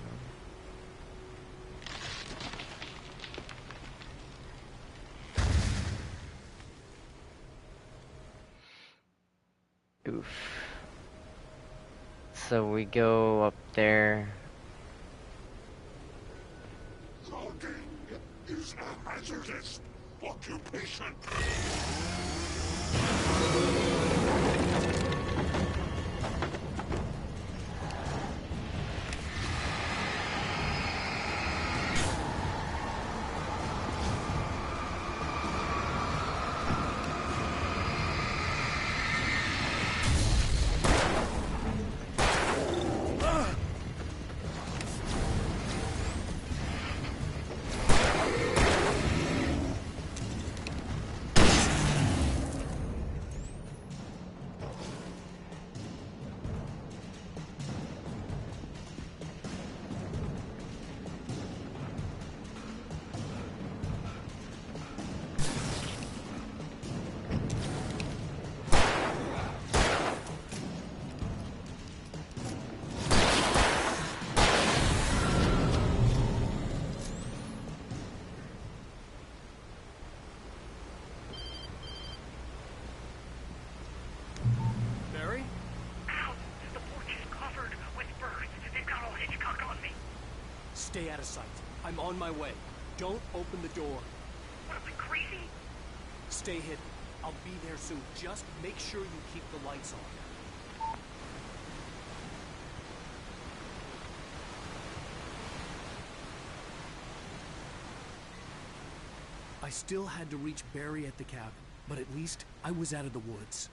Oof. So we go up there. Logging is a hazardous occupation. Stay out of sight. I'm on my way. Don't open the door. What, am I crazy? Stay hidden. I'll be there soon. Just make sure you keep the lights on. I still had to reach Barry at the cabin, but at least I was out of the woods.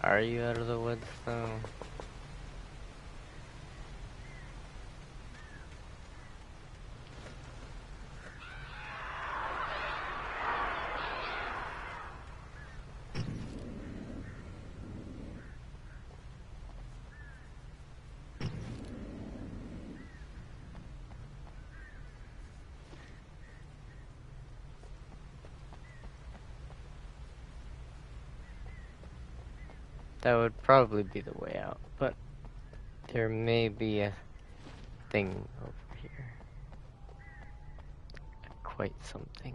Are you out of the woods, though? That would probably be the way out, but there may be a thing over here. Quite something.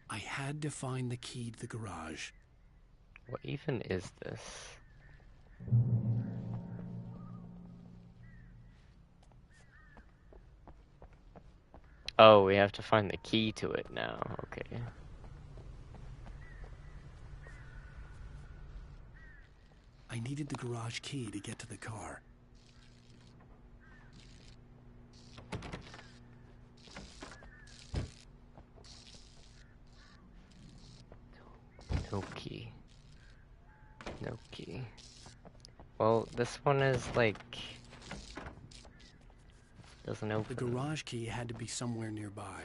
I had to find the key to the garage. What even is this? Oh, we have to find the key to it now. Okay. I needed the garage key to get to the car. No key. No key. Well, this one is like... doesn't open. The garage key had to be somewhere nearby.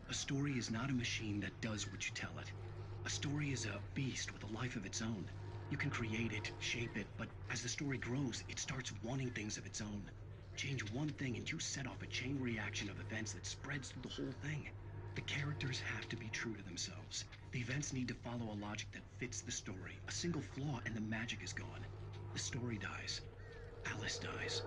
A story is not a machine that does what you tell it. A story is a beast with a life of its own. You can create it, shape it, but as the story grows, it starts wanting things of its own. Change one thing and you set off a chain reaction of events that spreads through the whole thing. The characters have to be true to themselves. The events need to follow a logic that fits the story. A single flaw and the magic is gone. The story dies. Alice dies.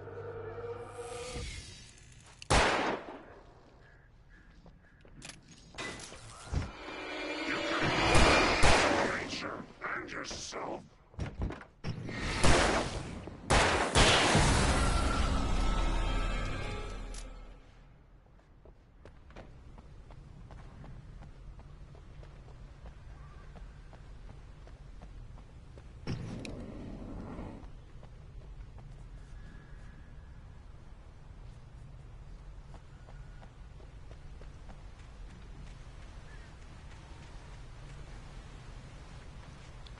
And yourself.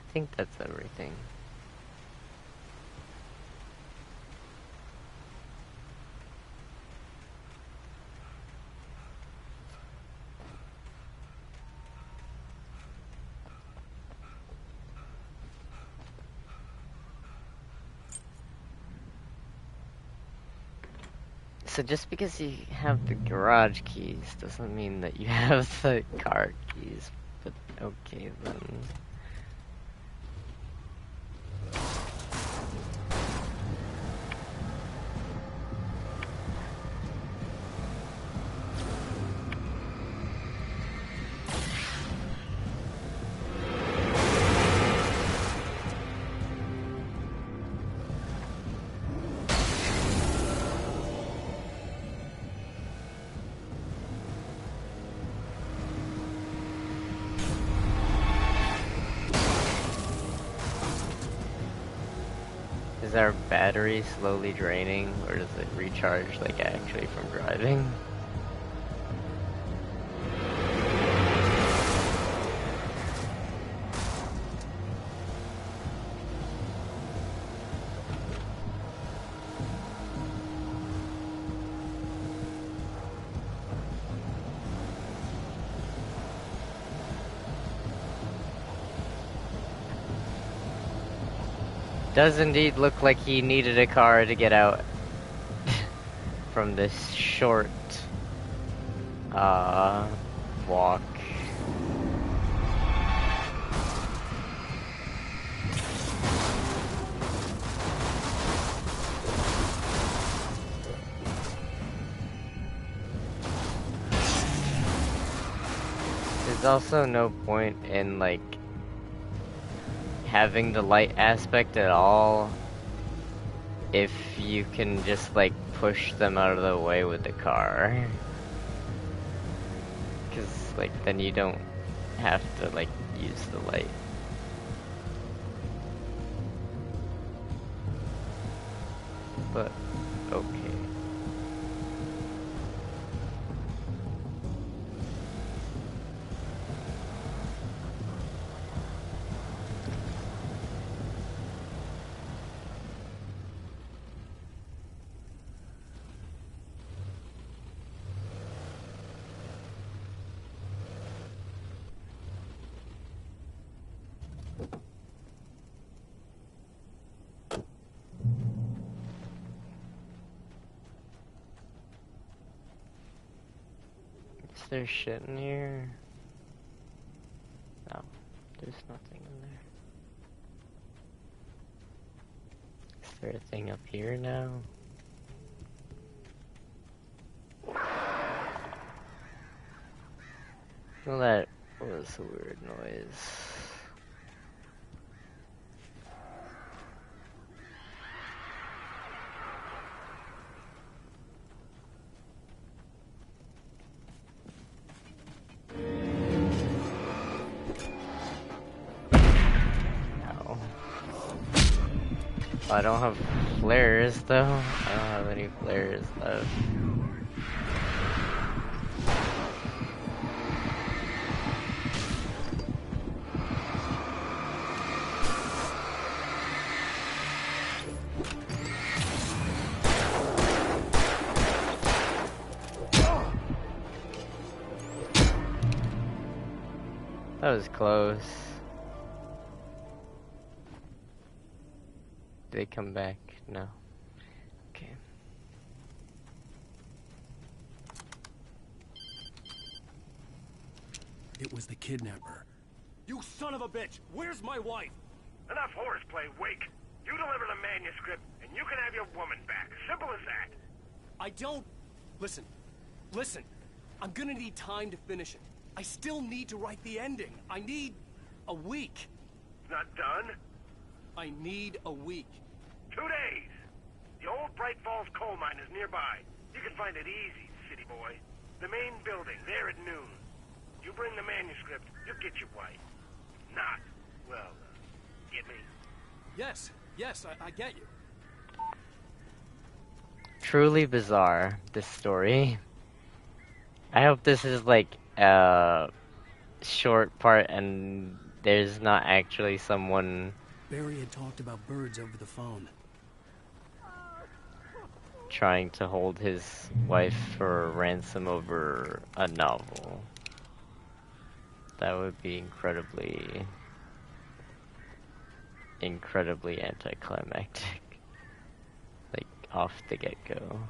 I think that's everything. So just because you have the garage keys doesn't mean that you have the car keys, but okay then. Is our battery slowly draining, or does it recharge like actually from driving? Does indeed look like he needed a car to get out from this short walk. There's also no point in like having the light aspect at all if you can just like push them out of the way with the car, because like then you don't have to like use the light. But okay. Is there shit in here? No, there's nothing in there. Is there a thing up here now? Well, that was a weird noise. I don't have flares though. I don't have any flares left. That was close. Did they come back? No. Okay. It was the kidnapper. You son of a bitch! Where's my wife? Enough horseplay, Wake. You deliver the manuscript, and you can have your woman back. Simple as that. I don't... Listen. Listen. I'm gonna need time to finish it. I still need to write the ending. I need... a week. Not done? I need a week. 2 days. The old Bright Falls coal mine is nearby. You can find it easy, city boy. The main building, there at noon. You bring the manuscript, you'll get your wife. Not, well, get me? Yes, I get you. Truly bizarre, this story. I hope this is like a short part and there's not actually someone... Barry had talked about birds over the phone. Trying to hold his wife for ransom over a novel. That would be incredibly anticlimactic. Like, off the get-go.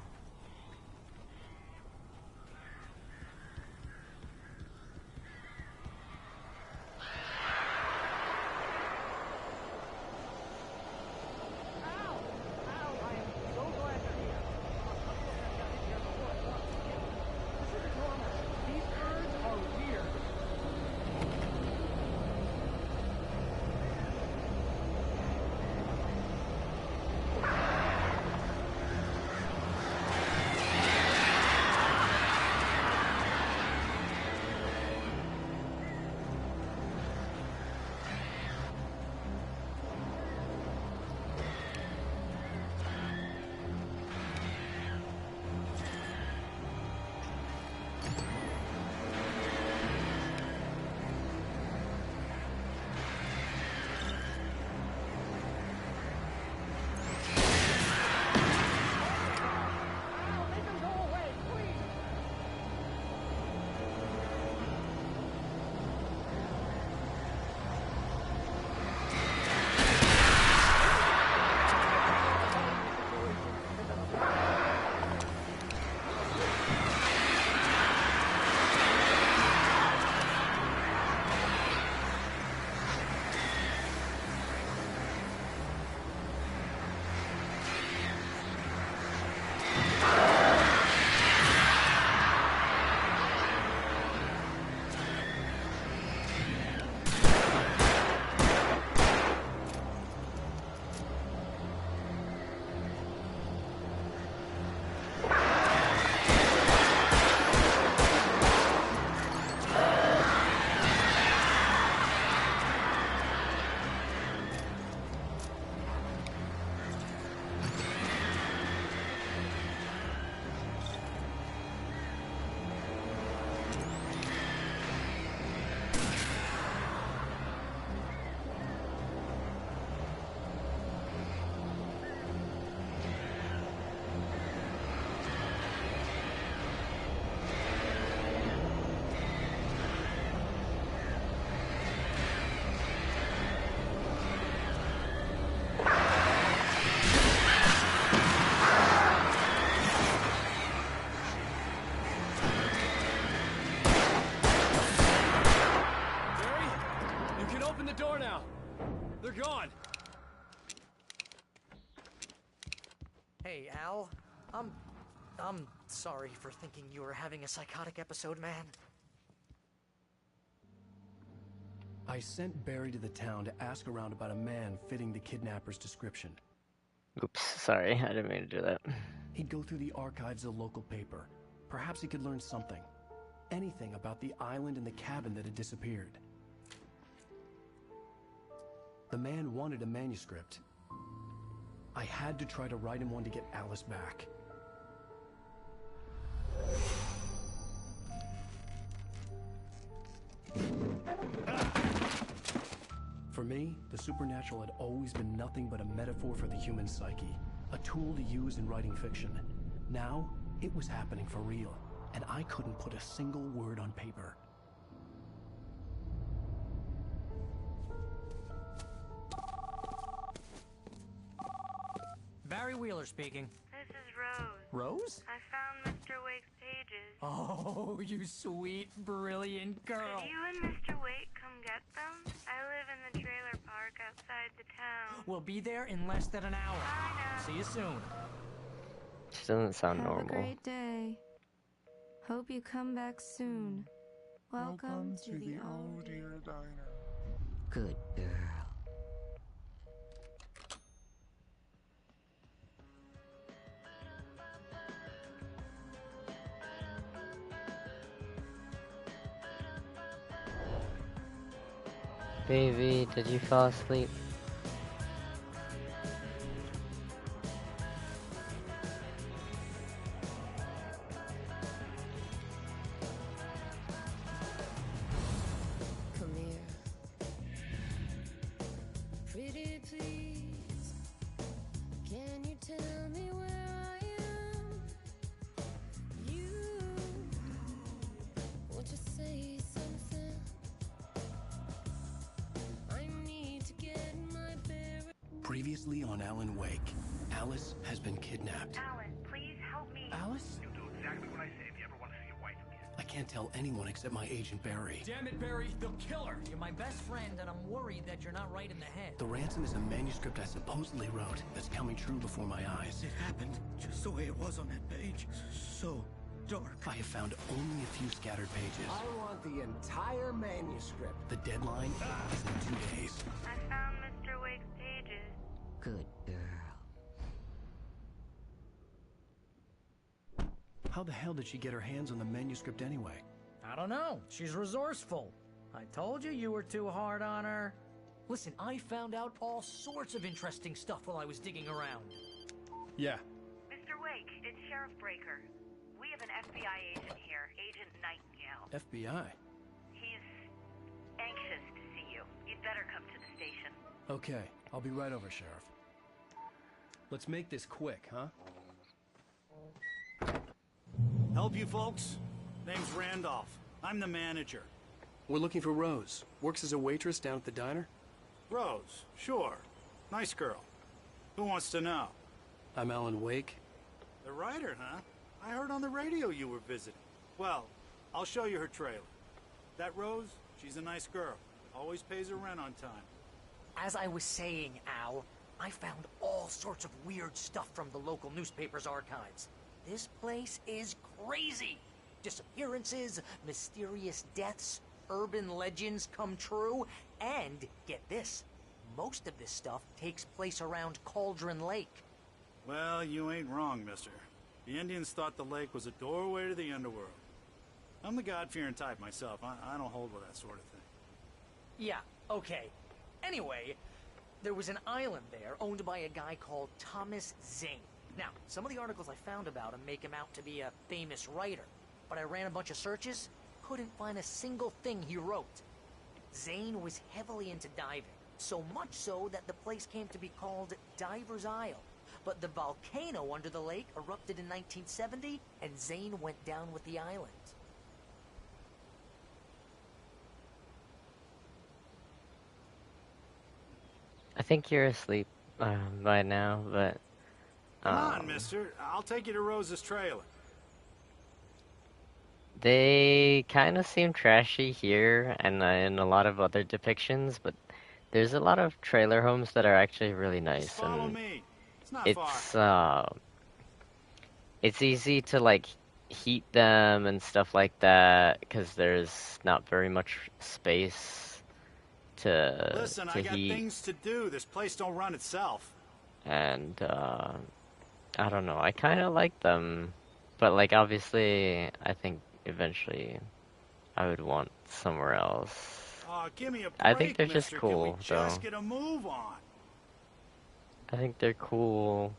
Al. I'm sorry for thinking you were having a psychotic episode, man. I sent Barry to the town to ask around about a man fitting the kidnapper's description. Oops, sorry, I didn't mean to do that. He'd go through the archives of the local paper. Perhaps he could learn something. Anything about the island and the cabin that had disappeared. The man wanted a manuscript. I had to try to write him one to get Alice back. For me, the supernatural had always been nothing but a metaphor for the human psyche, a tool to use in writing fiction. Now, it was happening for real, and I couldn't put a single word on paper. Barry Wheeler speaking. This is Rose. Rose? I found Mr. Wake's pages. Oh, you sweet, brilliant girl. Could you and Mr. Wake come get them? I live in the trailer park outside the town. We'll be there in less than an hour. I know. See you soon. She doesn't sound Have normal. a great day. Hope you come back soon. Welcome to the Oh Dear Diner. Good girl. Baby, did you fall asleep? Come here. Pretty please. Can you tell me where I am? You won't you say something? I need to get my bearings. Previously on Alan Wake, Alice has been kidnapped. Alan, please help me. Alice? You do exactly what I say if you ever want to see your wife again. I can't tell anyone except my agent Barry. Damn it, Barry, they'll kill her. You're my best friend, and I'm worried that you're not right in the head. The ransom is a manuscript I supposedly wrote that's coming true before my eyes. It happened just the way it was on that page. So dark. I have found only a few scattered pages. I want the entire manuscript. The deadline is in 2 days. I found Mr. Wake's pages. Good girl. How the hell did she get her hands on the manuscript anyway? I don't know. She's resourceful. I told you were too hard on her. Listen, I found out all sorts of interesting stuff while I was digging around. Yeah. Mr. Wake, it's Sheriff Breaker. We have an FBI agent here, Agent Nightingale. FBI? He's anxious to see you. You'd better come to the station. Okay, I'll be right over, Sheriff. Let's make this quick, huh? Help you folks? Name's Randolph. I'm the manager. We're looking for Rose. Works as a waitress down at the diner. Rose, sure. Nice girl. Who wants to know? I'm Alan Wake. The writer, huh? I heard on the radio you were visiting. Well, I'll show you her trailer. That Rose, she's a nice girl. Always pays her rent on time. As I was saying, Al, I found all sorts of weird stuff from the local newspaper's archives. This place is crazy. Disappearances, mysterious deaths, urban legends come true, and get this, most of this stuff takes place around Cauldron Lake. Well, you ain't wrong, mister. The Indians thought the lake was a doorway to the underworld. I'm the God-fearing type myself. I don't hold with that sort of thing. Yeah, okay. Anyway, there was an island there owned by a guy called Thomas Zane. Now, some of the articles I found about him make him out to be a famous writer, but I ran a bunch of searches, couldn't find a single thing he wrote. Zane was heavily into diving, so much so that the place came to be called Diver's Isle. But the volcano under the lake erupted in 1970, and Zane went down with the island. I think you're asleep by now, but... Come on, mister. I'll take you to Rose's trailer. They kind of seem trashy here and in a lot of other depictions, but there's a lot of trailer homes that are actually really nice. Just follow and me. It's not far. it's easy to like heat them and stuff like that because there's not very much space Listen, to I got heat. things to do. This place don't run itself. And I don't know, I kind of like them, but like obviously I think eventually I would want somewhere else. Oh, give me a break, I think they're just mister. cool, Can we just though. get a move on? I think they're cool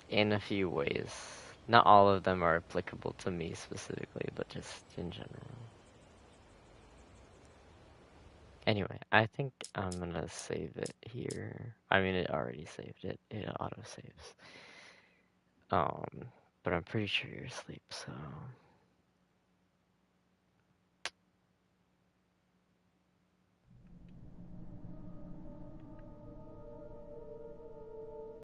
in a few ways. Not all of them are applicable to me specifically, but just in general. Anyway, I think I'm gonna save it here. I mean, it already saved it. It auto-saves. But I'm pretty sure you're asleep, so